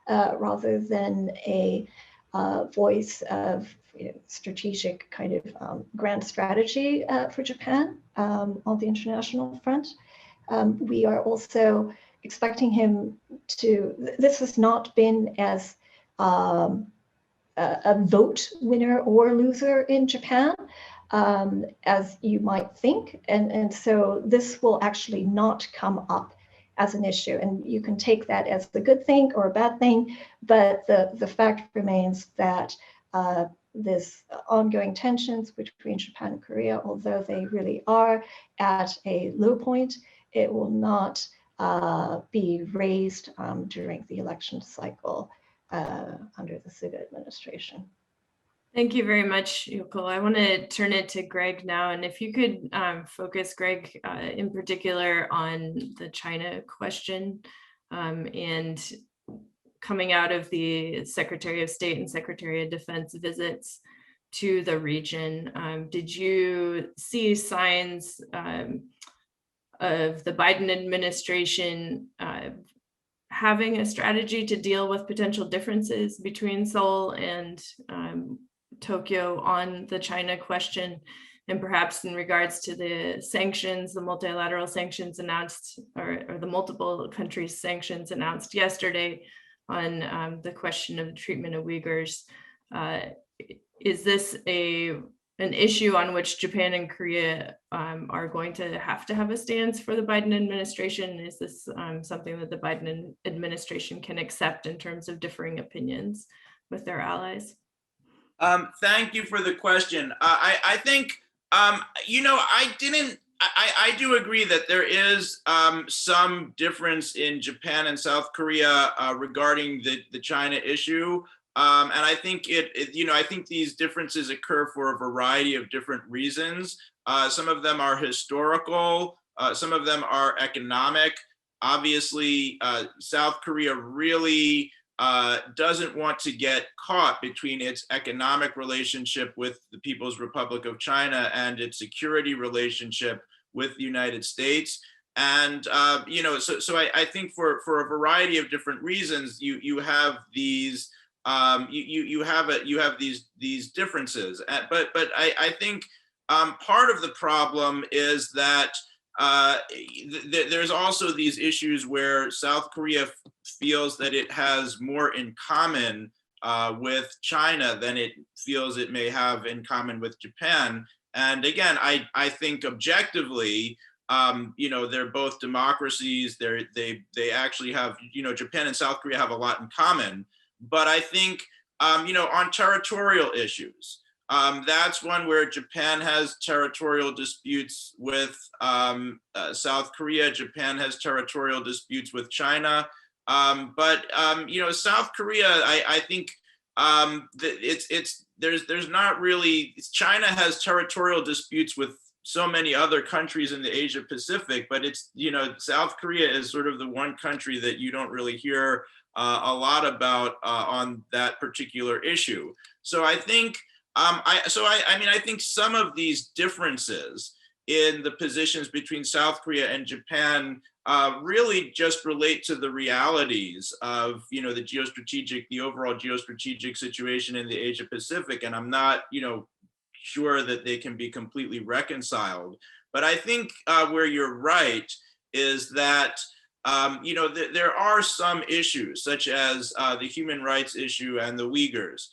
rather than a voice of strategic kind of grand strategy for Japan on the international front. We are also expecting him to, this has not been as a vote winner or loser in Japan as you might think. And so this will actually not come up as an issue. And you can take that as a good thing or a bad thing, but the fact remains that this ongoing tensions between Japan and Korea, although they really are at a low point, it will not be raised during the election cycle under the Suga administration. Thank you very much, Yoko. I want to turn it to Greg now. And if you could focus, Greg, in particular on the China question and coming out of the Secretary of State and Secretary of Defense visits to the region. Did you see signs of the Biden administration having a strategy to deal with potential differences between Seoul and Tokyo on the China question, and perhaps in regards to the sanctions, the multilateral sanctions announced, or the multiple countries sanctions announced yesterday on the question of the treatment of Uyghurs? Is this an issue on which Japan and Korea are going to have a stance for the Biden administration? Is this something that the Biden administration can accept in terms of differing opinions with their allies? Thank you for the question. I think, I do agree that there is some difference in Japan and South Korea regarding the China issue. And I think I think these differences occur for a variety of different reasons. Some of them are historical, some of them are economic. Obviously, South Korea really doesn't want to get caught between its economic relationship with the People's Republic of China and its security relationship with the United States. And so I think for a variety of different reasons, you have these you have these differences. But I think part of the problem is that there's also these issues where South Korea feels that it has more in common with China than it feels it may have in common with Japan. And again, I think objectively, they're both democracies. They actually have, Japan and South Korea have a lot in common. But I think, on territorial issues, that's one where Japan has territorial disputes with South Korea. Japan has territorial disputes with China. But South Korea, I think there's not really. China has territorial disputes with so many other countries in the Asia Pacific, but South Korea is sort of the one country that you don't really hear a lot about on that particular issue. So I think, I think some of these differences in the positions between South Korea and Japan really just relate to the realities of, the overall geostrategic situation in the Asia Pacific. And I'm not, sure that they can be completely reconciled. But I think where you're right is that there are some issues, such as the human rights issue and the Uyghurs.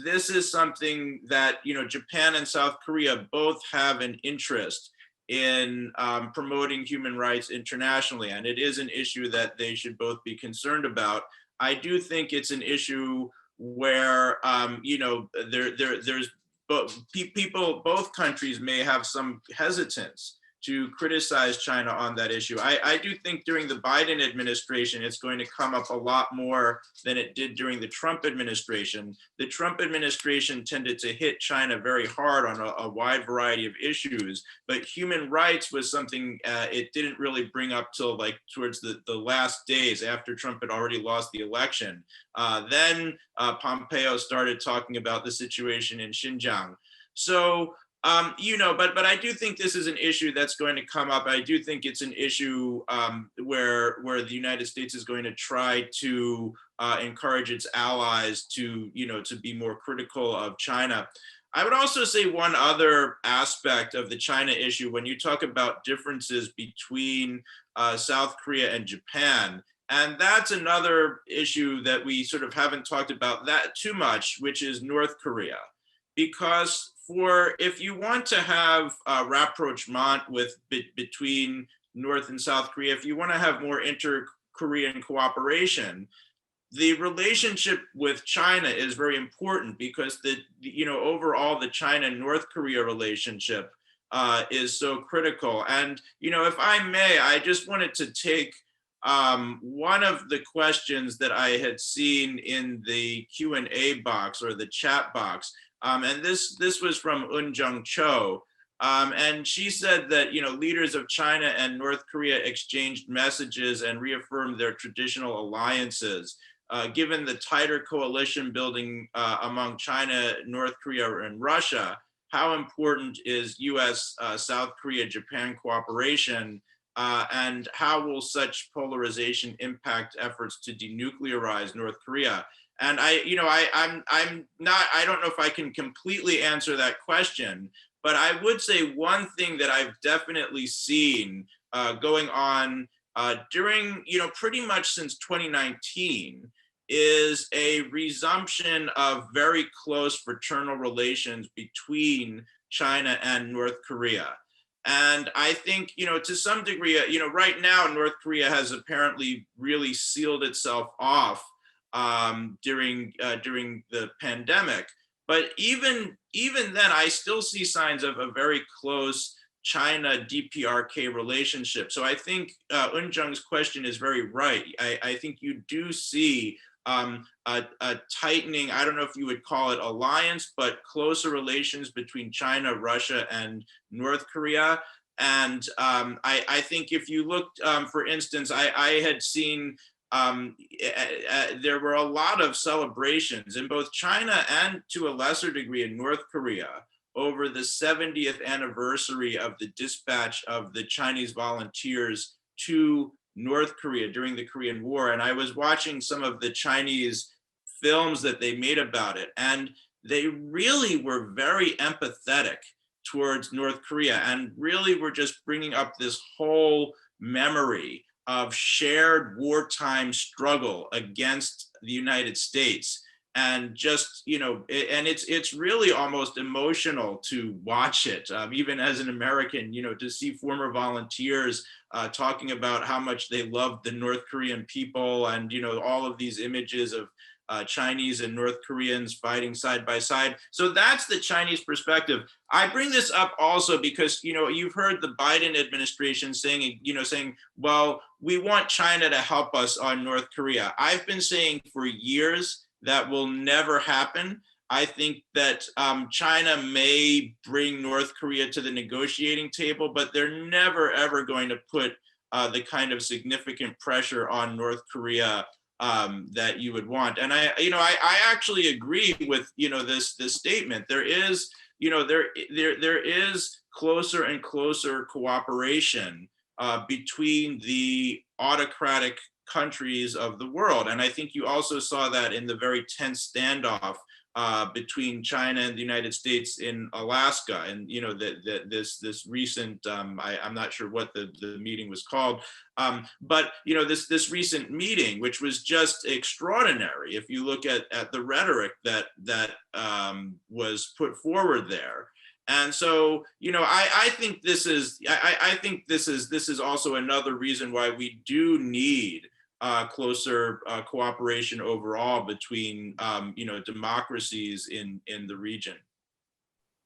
This is something that Japan and South Korea both have an interest in promoting human rights internationally, and it is an issue that they should both be concerned about. I do think it's an issue where there's both countries may have some hesitance to criticize China on that issue. I do think during the Biden administration, it's going to come up a lot more than it did during the Trump administration. The Trump administration tended to hit China very hard on a wide variety of issues, but human rights was something it didn't really bring up till like towards the last days after Trump had already lost the election. Then Pompeo started talking about the situation in Xinjiang. So, but I do think this is an issue that's going to come up. I do think it's an issue where the United States is going to try to encourage its allies to be more critical of China. I would also say one other aspect of the China issue, when you talk about differences between South Korea and Japan, and that's another issue that we sort of haven't talked about that too much, which is North Korea. Because if you want to have rapprochement between North and South Korea, if you want to have more inter-Korean cooperation, the relationship with China is very important because overall the China-North Korea relationship is so critical. And if I may, I just wanted to take one of the questions that I had seen in the Q&A box or the chat box. And this was from Eun-Jung Cho. And she said that, leaders of China and North Korea exchanged messages and reaffirmed their traditional alliances. Given the tighter coalition building among China, North Korea, and Russia, how important is U.S. South Korea-Japan cooperation? And how will such polarization impact efforts to denuclearize North Korea? And I don't know if I can completely answer that question, but I would say one thing that I've definitely seen going on during, pretty much since 2019 is a resumption of very close fraternal relations between China and North Korea. And I think, to some degree, right now, North Korea has apparently really sealed itself off during the pandemic. But even then, I still see signs of a very close China-DPRK relationship. So I think Eun-Jung's question is very right. I think you do see a tightening, I don't know if you would call it alliance, but closer relations between China, Russia, and North Korea. And I think if you looked, for instance, I had seen there were a lot of celebrations in both China and to a lesser degree in North Korea over the 70th anniversary of the dispatch of the Chinese volunteers to North Korea during the Korean War. And I was watching some of the Chinese films that they made about it, and they really were very empathetic towards North Korea and really were just bringing up this whole memory of shared wartime struggle against the United States. And just, and it's really almost emotional to watch it, even as an American, to see former volunteers talking about how much they loved the North Korean people and, all of these images of Chinese and North Koreans fighting side by side. So that's the Chinese perspective. I bring this up also because, you've heard the Biden administration saying, well, we want China to help us on North Korea. I've been saying for years that will never happen. I think that China may bring North Korea to the negotiating table, but they're never, ever going to put the kind of significant pressure on North Korea that you would want. And I actually agree with, this statement. There is, there is closer and closer cooperation between the autocratic countries of the world. And I think you also saw that in the very tense standoff between China and the United States in Alaska. And, this recent, I'm not sure what the meeting was called, but, this recent meeting, which was just extraordinary. If you look at the rhetoric that was put forward there. And so, I think this is, I think this is also another reason why we do need closer cooperation overall between, democracies in the region.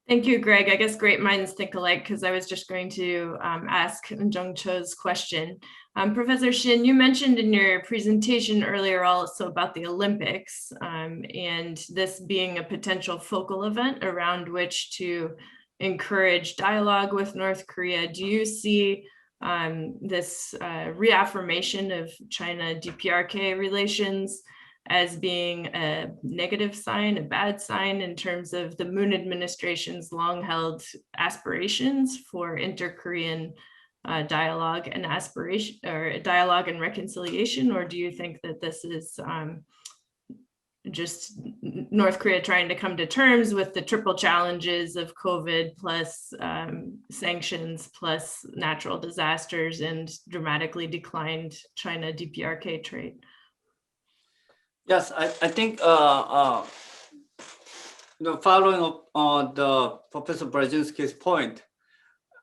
Thank you, Greg. I guess great minds think alike, because I was just going to ask Jung Cho's question. Professor Shin, you mentioned in your presentation earlier also about the Olympics and this being a potential focal event around which to encourage dialogue with North Korea. Do you see this reaffirmation of China-DPRK relations as being a negative sign, a bad sign in terms of the Moon administration's long-held aspirations for inter-Korean dialogue and aspiration, or dialogue and reconciliation? Or do you think that this is just North Korea trying to come to terms with the triple challenges of COVID plus sanctions plus natural disasters and dramatically declined China-DPRK trade? Yes, I think following up on the Professor Brzezinski's point,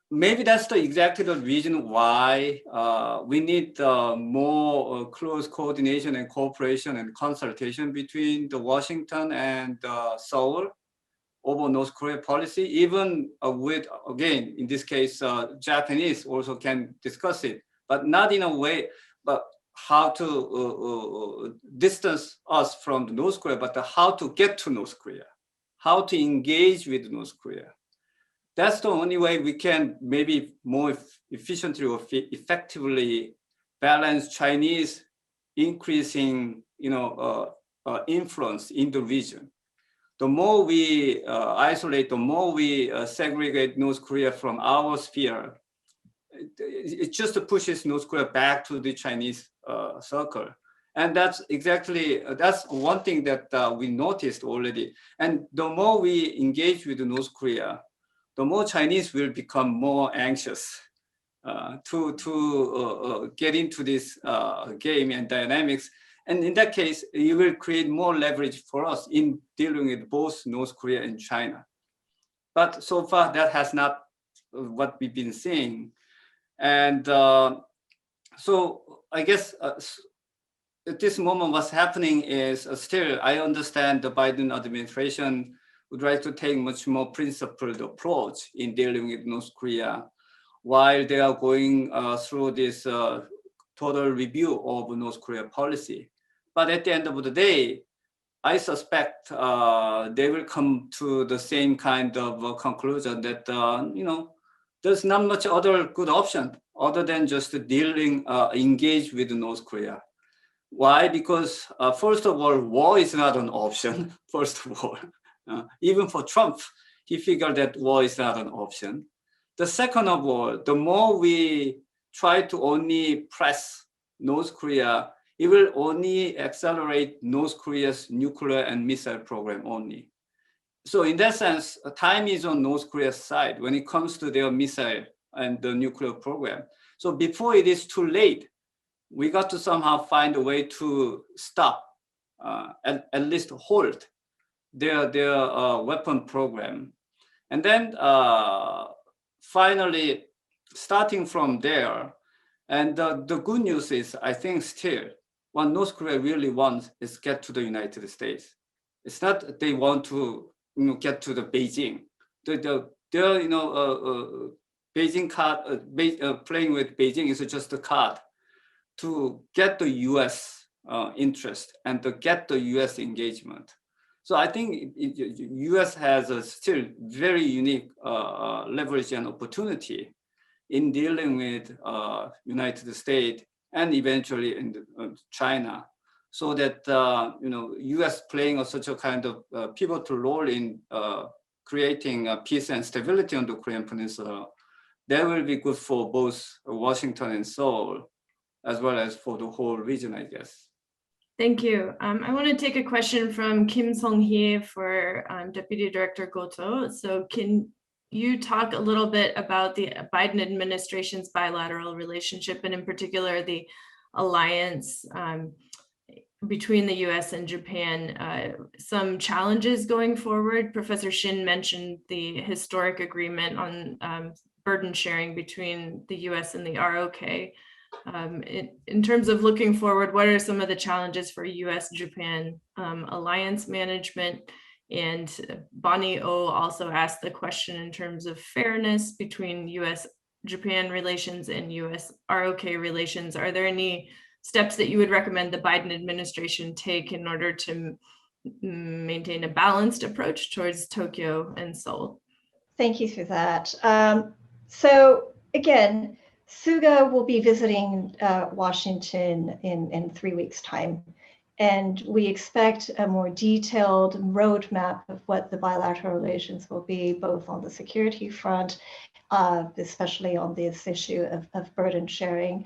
maybe that's exactly the reason why we need more close coordination and cooperation and consultation between the Washington and Seoul over North Korea policy, even with, again, in this case, Japanese also can discuss it, but not in a way, but how to distance us from North Korea, but how to get to North Korea, how to engage with North Korea. That's the only way we can maybe more efficiently or effectively balance Chinese increasing, influence in the region. The more we isolate, the more we segregate North Korea from our sphere, it just pushes North Korea back to the Chinese circle. And that's one thing that we noticed already. And the more we engage with North Korea, the more Chinese will become more anxious to get into this game and dynamics. And in that case, it will create more leverage for us in dealing with both North Korea and China. But so far, that has not what we've been seeing. And so I guess at this moment, what's happening is still, I understand the Biden administration would like to take much more principled approach in dealing with North Korea while they are going through this total review of North Korea policy. But at the end of the day, I suspect they will come to the same kind of conclusion that, there's not much other good option other than just engage with North Korea. Why? Because first of all, war is not an option, first of all. Even for Trump, he figured that war is not an option. The second of all, the more we try to only press North Korea, it will only accelerate North Korea's nuclear and missile program only. So in that sense, time is on North Korea's side when it comes to their missile and the nuclear program. So before it is too late, we got to somehow find a way to stop, at least hold their weapon program. And then finally, starting from there, and the good news is, I think still, what North Korea really wants is get to the United States. It's not that they want to get to the Beijing. Beijing card, playing with Beijing is just a card to get the US interest and to get the US engagement. So I think US has a still very unique leverage and opportunity in dealing with United States and eventually in China, so that US playing such a kind of pivotal role in creating peace and stability on the Korean Peninsula, that will be good for both Washington and Seoul, as well as for the whole region, I guess. Thank you. I want to take a question from Kim Song-hee for Deputy Director Goto. So can you talk a little bit about the Biden administration's bilateral relationship, and in particular the alliance between the US and Japan, some challenges going forward? Professor Shin mentioned the historic agreement on burden sharing between the US and the ROK. In terms of looking forward, what are some of the challenges for US-Japan alliance management? And Bonnie O also asked the question in terms of fairness between U.S.-Japan relations and U.S. ROK relations. Are there any steps that you would recommend the Biden administration take in order to maintain a balanced approach towards Tokyo and Seoul? Thank you for that. So again, Suga will be visiting Washington in 3 weeks' time. And we expect a more detailed roadmap of what the bilateral relations will be, both on the security front, especially on this issue of burden sharing,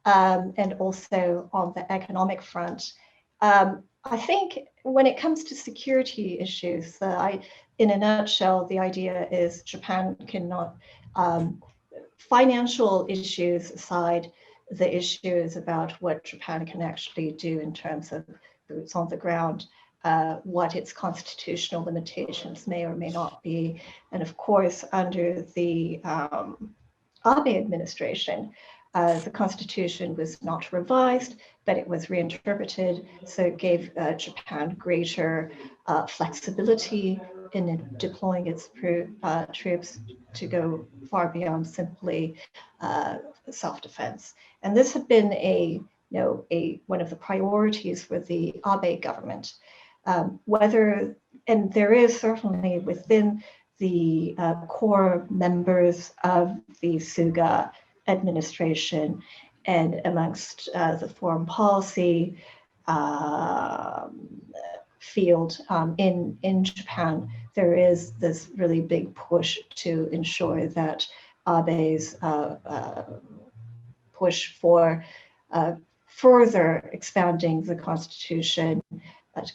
and also on the economic front. I think when it comes to security issues, in a nutshell, the idea is Japan cannot, financial issues aside, the issues about what Japan can actually do in terms of boots on the ground, what its constitutional limitations may or may not be. And of course, under the Abe administration, the constitution was not revised, but it was reinterpreted. So it gave Japan greater flexibility in deploying its troops to go far beyond simply self-defense. And this had been one of the priorities for the Abe government. And there is certainly within the core members of the Suga administration and amongst the foreign policy field in Japan, there is this really big push to ensure that Abe's push for further expanding the constitution,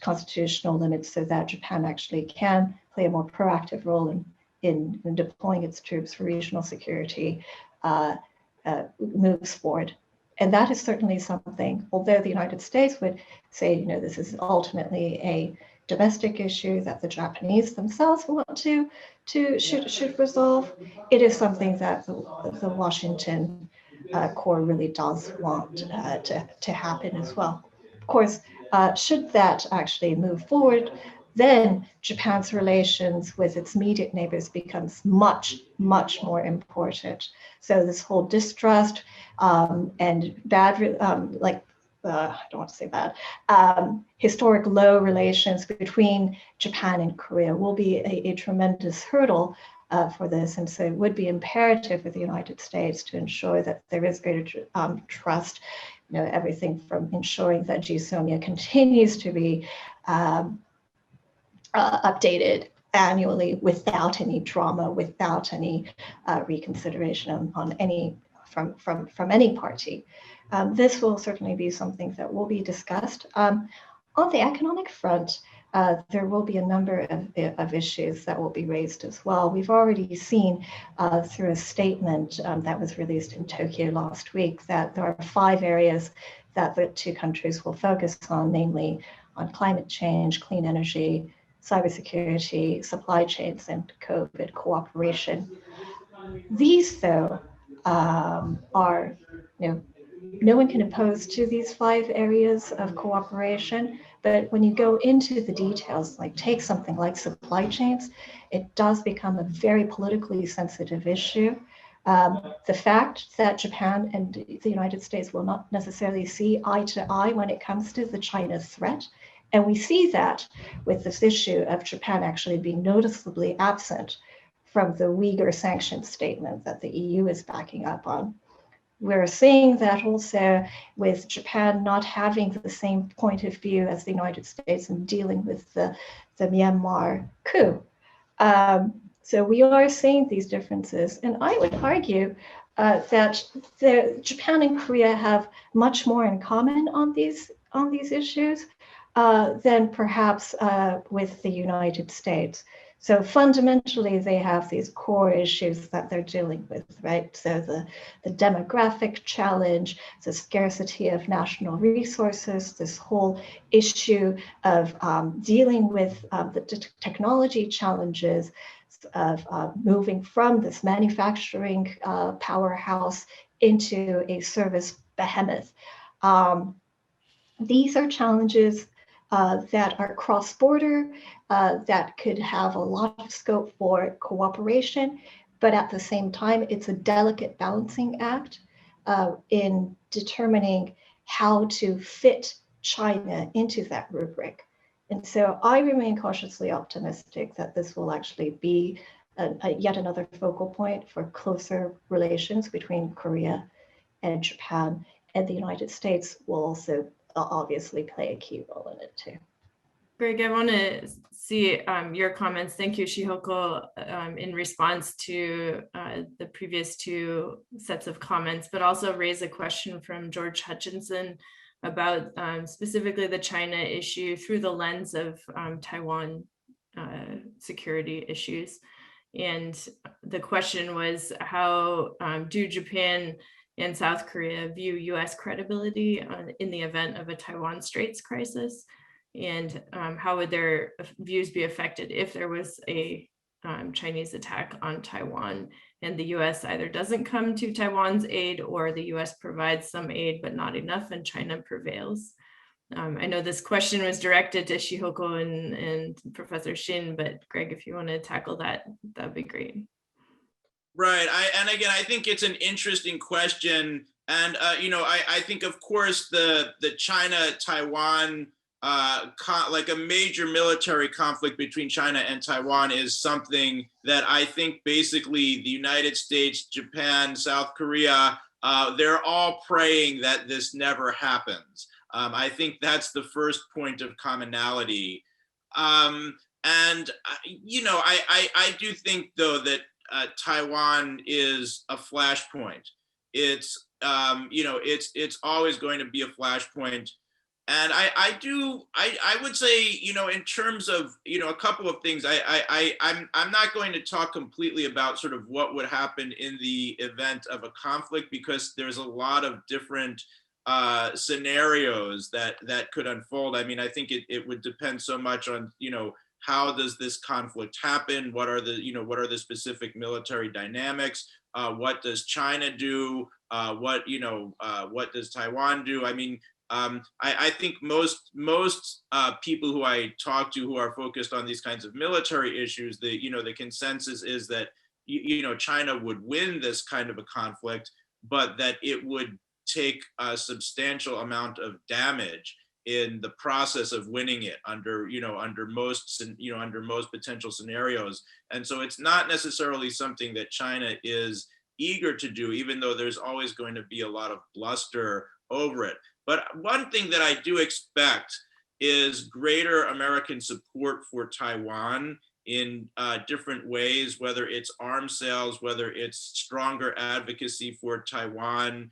constitutional limits, so that Japan actually can play a more proactive role in deploying its troops for regional security, moves forward. And that is certainly something, although the United States would say, this is ultimately a domestic issue that the Japanese themselves want should resolve, it is something that the Washington core really does want to happen as well. Of course, should that actually move forward, then Japan's relations with its immediate neighbors becomes much, much more important. So this whole distrust and bad, I don't want to say bad, historic low relations between Japan and Korea will be a tremendous hurdle for this. And so it would be imperative for the United States to ensure that there is greater trust, everything from ensuring that GSOMIA continues to be updated annually without any drama, without any reconsideration on any from any party. This will certainly be something that will be discussed. On the economic front, there will be a number of issues that will be raised as well. We've already seen through a statement that was released in Tokyo last week that there are 5 areas that the two countries will focus on, namely on climate change, clean energy, cybersecurity, supply chains, and COVID cooperation. These, though, are, no one can oppose to these 5 areas of cooperation, but when you go into the details, like take something like supply chains, it does become a very politically sensitive issue. The fact that Japan and the United States will not necessarily see eye to eye when it comes to the China threat, and we see that with this issue of Japan actually being noticeably absent from the Uyghur sanctions statement that the EU is backing up on. We're seeing that also with Japan not having the same point of view as the United States in dealing with the Myanmar coup. So we are seeing these differences. And I would argue that Japan and Korea have much more in common on these issues than perhaps with the United States. So fundamentally, they have these core issues that they're dealing with, right? So the demographic challenge, the scarcity of national resources, this whole issue of dealing with the technology challenges of moving from this manufacturing powerhouse into a service behemoth. These are challenges that are cross-border, that could have a lot of scope for cooperation, but at the same time, it's a delicate balancing act in determining how to fit China into that rubric. And so I remain cautiously optimistic that this will actually be yet another focal point for closer relations between Korea and Japan, and the United States will also obviously play a key role in it too. Greg, I want to see your comments. Thank you, Shihoko, in response to the previous two sets of comments, but also raise a question from George Hutchinson about specifically the China issue through the lens of Taiwan security issues. And the question was, how do Japan and South Korea view U.S. credibility in the event of a Taiwan Straits crisis? And how would their views be affected if there was a Chinese attack on Taiwan and the US either doesn't come to Taiwan's aid, or the US provides some aid but not enough and China prevails? I know this question was directed to Shihoko and Professor Shin, but Greg, if you want to tackle that, that'd be great. Right, and again, I think it's an interesting question. And I think, of course, the China-Taiwan like a major military conflict between China and Taiwan is something that I think basically the United States, Japan, South Korea, they're all praying that this never happens. I think that's the first point of commonality. I do think, though, that Taiwan is a flashpoint. It's always going to be a flashpoint. And I would say, in terms of, a couple of things, I'm not going to talk completely about sort of what would happen in the event of a conflict, because there's a lot of different scenarios that could unfold. I mean, I think it would depend so much on, how does this conflict happen? What are the specific military dynamics? What does China do? What does Taiwan do? I mean, I think most people who I talk to who are focused on these kinds of military issues, the consensus is that China would win this kind of a conflict, but that it would take a substantial amount of damage in the process of winning it under most potential scenarios. And so it's not necessarily something that China is eager to do, even though there's always going to be a lot of bluster over it. But one thing that I do expect is greater American support for Taiwan in different ways, whether it's arms sales, whether it's stronger advocacy for Taiwan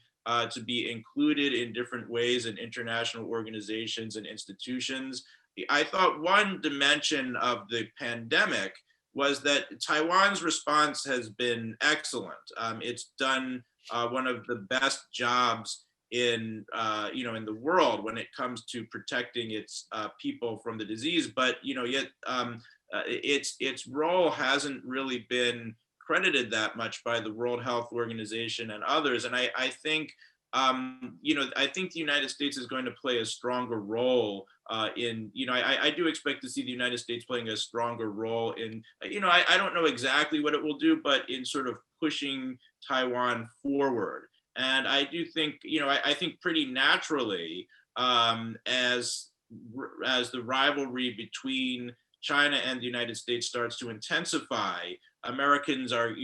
to be included in different ways in international organizations and institutions. I thought one dimension of the pandemic was that Taiwan's response has been excellent. It's done one of the best jobs in the world when it comes to protecting its people from the disease, but yet its role hasn't really been credited that much by the World Health Organization and others. And I think I think the United States is going to play a stronger role I do expect to see the United States playing a stronger role in, I don't know exactly what it will do, but in sort of pushing Taiwan forward. And I do think, I think pretty naturally, as the rivalry between China and the United States starts to intensify, Americans are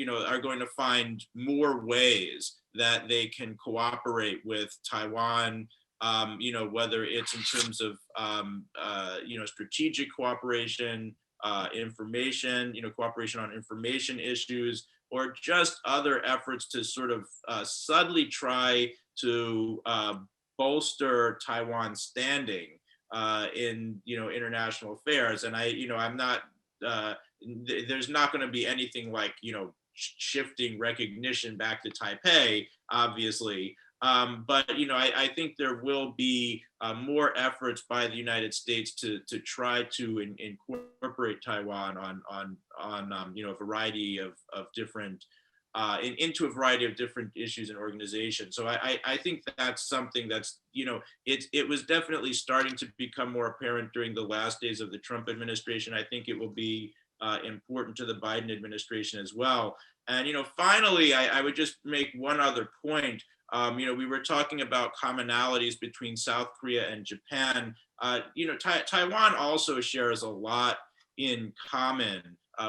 going to find more ways that they can cooperate with Taiwan, whether it's in terms of, strategic cooperation, information, cooperation on information issues, or just other efforts to sort of subtly try to bolster Taiwan's standing in international affairs. And I'm not there's not going to be anything like shifting recognition back to Taipei, obviously. But I think there will be more efforts by the United States to try to incorporate Taiwan on a variety of different into a variety of different issues and organizations. So I think that's something that's, it was definitely starting to become more apparent during the last days of the Trump administration. I think it will be important to the Biden administration as well. And, finally, I would just make one other point. We were talking about commonalities between South Korea and Japan. Taiwan also shares a lot in common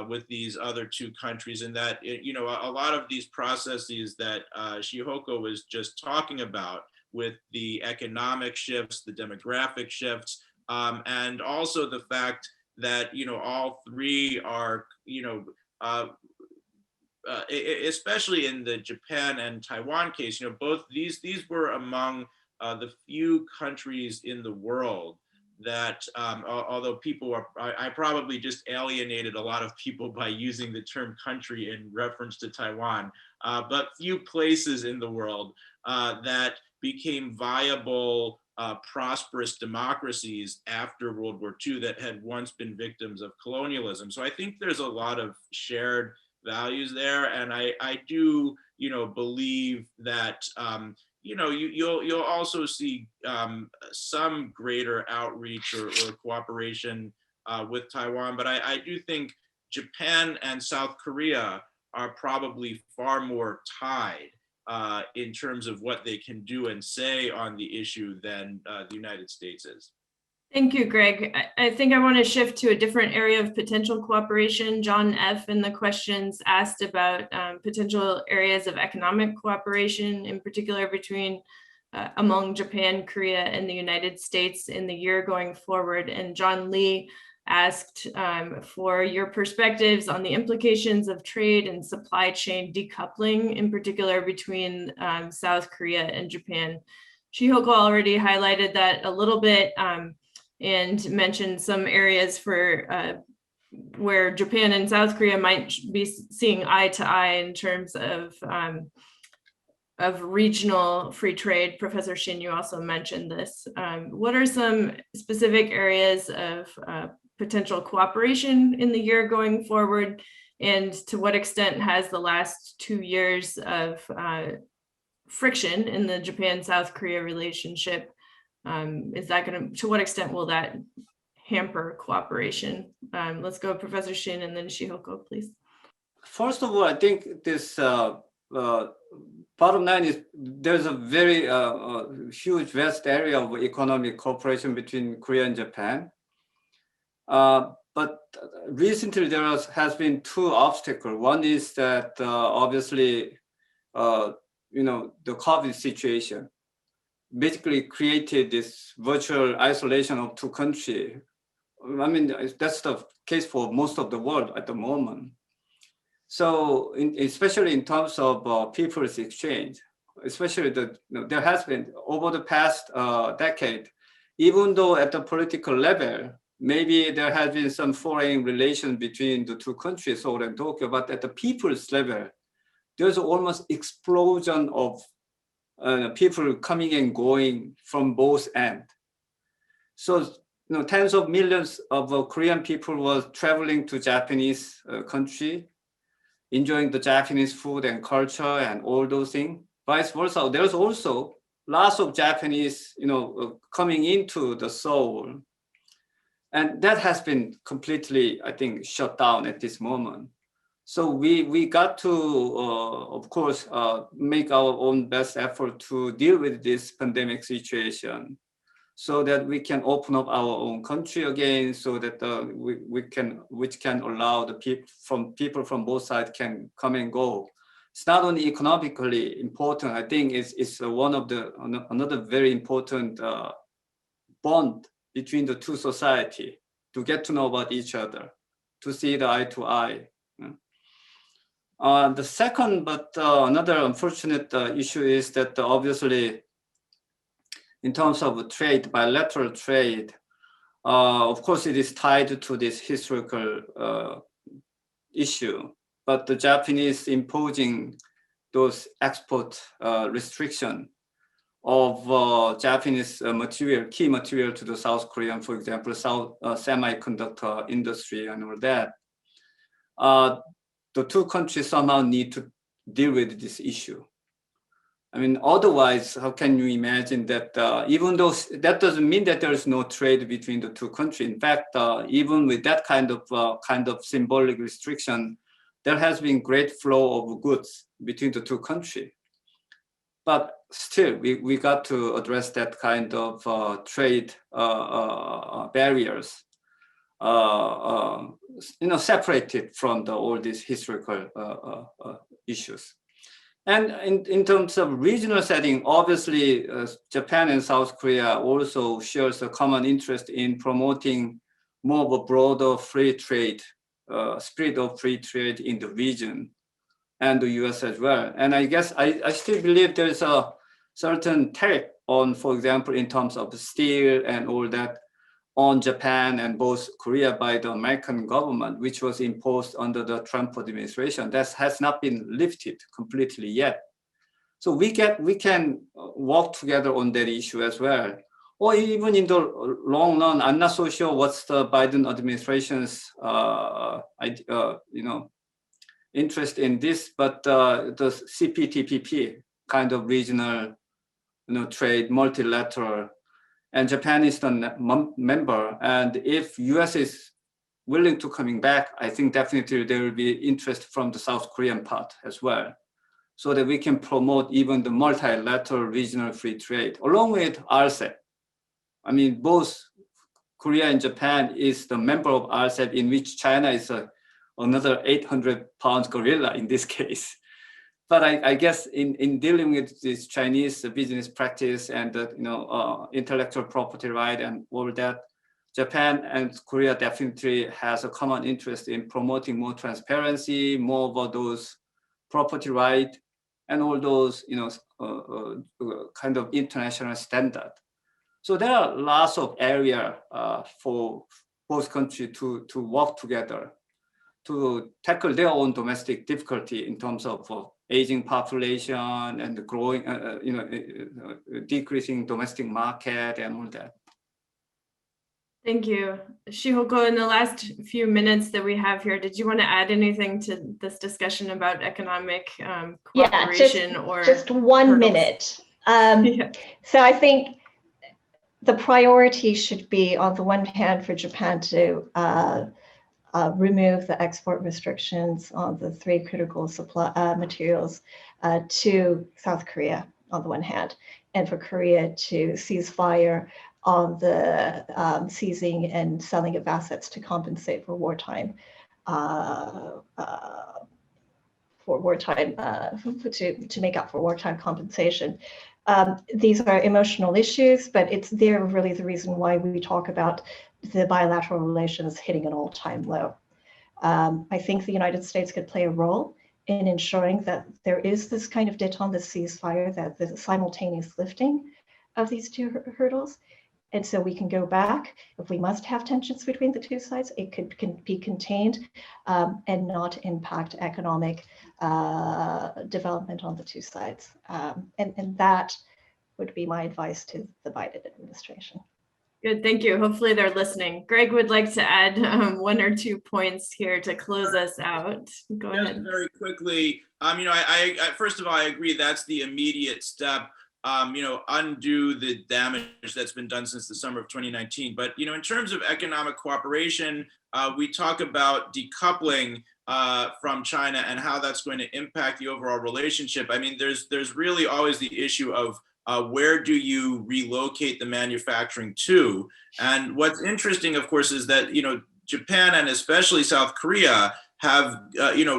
with these other two countries, and that a lot of these processes that Shihoko was just talking about, with the economic shifts, the demographic shifts, and also the fact that all three are especially in the Japan and Taiwan case, both these were among the few countries in the world that, although people are, I probably just alienated a lot of people by using the term country in reference to Taiwan, but few places in the world that became viable, prosperous democracies after World War II that had once been victims of colonialism. So I think there's a lot of shared values there, and I do believe that you'll also see some greater outreach or cooperation with Taiwan, but I do think Japan and South Korea are probably far more tied in terms of what they can do and say on the issue than the United States is. Thank you, Greg. I think I want to shift to a different area of potential cooperation. John F. in the questions asked about potential areas of economic cooperation, in particular between among Japan, Korea, and the United States in the year going forward. And John Lee asked for your perspectives on the implications of trade and supply chain decoupling, in particular between South Korea and Japan. Shihoko already highlighted that a little bit and mentioned some areas for where Japan and South Korea might be seeing eye to eye in terms of regional free trade. Professor Shin, you also mentioned this. What are some specific areas of potential cooperation in the year going forward? And to what extent has the last 2 years of friction in the Japan-South Korea relationship, to what extent will that hamper cooperation? Let's go Professor Shin and then Shihoko, please. First of all, I think this bottom line is there's a very huge vast area of economic cooperation between Korea and Japan. But recently there has been two obstacles. One is that obviously, the COVID situation basically created this virtual isolation of two countries. I mean, that's the case for most of the world at the moment. So, especially in terms of people's exchange, especially there has been over the past decade, even though at the political level, maybe there has been some foreign relations between the two countries, Seoul and Tokyo, but at the people's level, there's almost explosion of people coming and going from both ends. So, tens of millions of Korean people was traveling to Japanese country, enjoying the Japanese food and culture and all those things. Vice versa, there's also lots of Japanese, coming into the Seoul. And that has been completely, I think, shut down at this moment. So we got to, of course, make our own best effort to deal with this pandemic situation, so that we can open up our own country again, so that which can allow the people from both sides can come and go. It's not only economically important. I think it's one of another very important bond between the two societies, to get to know about each other, to see the eye to eye. The second, but another unfortunate issue is that obviously, in terms of trade, bilateral trade, of course, it is tied to this historical issue. But the Japanese imposing those export restriction of Japanese material, key material to the South Korean, for example, semiconductor industry and all that. The two countries somehow need to deal with this issue. I mean, otherwise, how can you imagine that even though that doesn't mean that there is no trade between the two countries. In fact, even with that kind of symbolic restriction, there has been great flow of goods between the two countries. But still, we got to address that kind of trade barriers, separated from all these historical issues. And in terms of regional setting, obviously, Japan and South Korea also shares a common interest in promoting more of a broader free trade, spirit of free trade in the region, and the US as well. And I guess I still believe there's a certain tariff on, for example, in terms of steel and all that, on Japan and both Korea by the American government, which was imposed under the Trump administration. That has not been lifted completely yet. So we can work together on that issue as well. Or even in the long run, I'm not so sure what's the Biden administration's interest in this, but the CPTPP kind of regional trade, multilateral, and Japan is the member. And if US is willing to coming back, I think definitely there will be interest from the South Korean part as well, so that we can promote even the multilateral regional free trade, along with RCEP. I mean, both Korea and Japan is the member of RCEP, in which China is another 800-pound gorilla in this case. But I guess in dealing with this Chinese business practice and intellectual property right and all that, Japan and Korea definitely has a common interest in promoting more transparency, more of those property right, and all those kind of international standard. So there are lots of area for both countries to work together to tackle their own domestic difficulty in terms of aging population and the growing, decreasing domestic market and all that. Thank you. Shihoko, in the last few minutes that we have here, did you want to add anything to this discussion about economic cooperation? Yeah, just 1 minute. So I think the priority should be, on the one hand, for Japan to remove the export restrictions on the 3 critical supply materials to South Korea on the one hand, and for Korea to cease fire on the seizing and selling of assets to compensate for wartime, to make up for wartime compensation. These are emotional issues, but they're really the reason why we talk about the bilateral relations hitting an all-time low. I think the United States could play a role in ensuring that there is this kind of détente, this ceasefire, that the simultaneous lifting of these 2 hurdles. And so we can go back. If we must have tensions between the 2 sides, it can be contained and not impact economic development on the 2 sides. And that would be my advice to the Biden administration. Good, thank you. Hopefully they're listening. Greg would like to add 1 or 2 points here to close us out. Go ahead. Very quickly, I first of all, I agree that's the immediate step. Undo the damage that's been done since the summer of 2019. But, in terms of economic cooperation, we talk about decoupling from China and how that's going to impact the overall relationship. I mean, there's really always the issue of where do you relocate the manufacturing to? And what's interesting, of course, is that, Japan and especially South Korea have,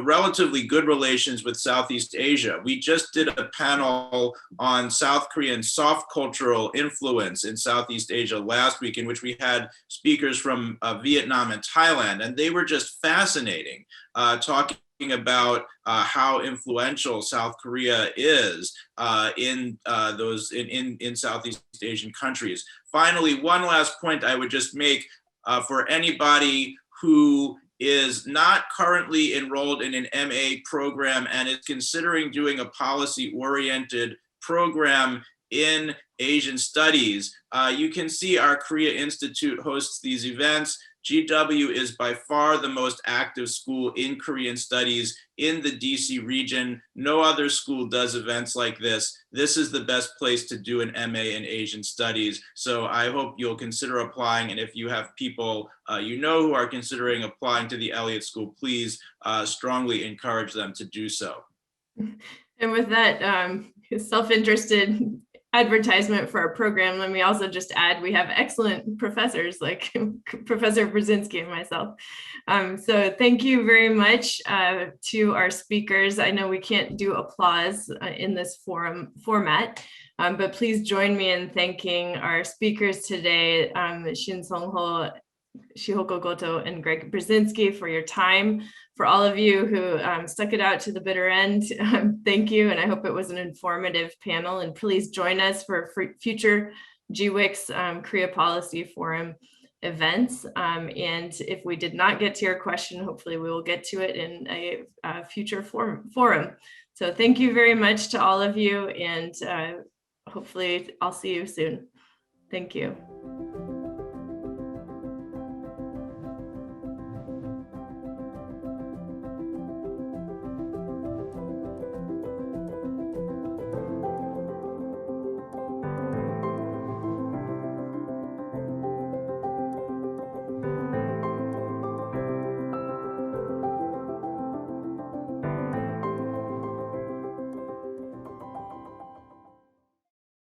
relatively good relations with Southeast Asia. We just did a panel on South Korean soft cultural influence in Southeast Asia last week, in which we had speakers from Vietnam and Thailand, and they were just fascinating, talking about how influential South Korea is in Southeast Asian countries. Finally, one last point I would just make for anybody who is not currently enrolled in an MA program and is considering doing a policy-oriented program in Asian studies. You can see our Korea Institute hosts these events. GW is by far the most active school in Korean studies in the DC region. No other school does events like this. This is the best place to do an MA in Asian studies. So I hope you'll consider applying. And if you have people you know who are considering applying to the Elliott School, please strongly encourage them to do so. And with that self-interested advertisement for our program, let me also just add, we have excellent professors like Professor Brzezinski and myself. So thank you very much to our speakers. I know we can't do applause in this format, but please join me in thanking our speakers today, Shin Sung-ho, Shihoko Goto, and Greg Brzezinski, for your time. For all of you who stuck it out to the bitter end, thank you, and I hope it was an informative panel. And please join us for future GWIKS Korea Policy Forum events. And if we did not get to your question, hopefully we will get to it in a future forum. So thank you very much to all of you, and hopefully I'll see you soon. Thank you.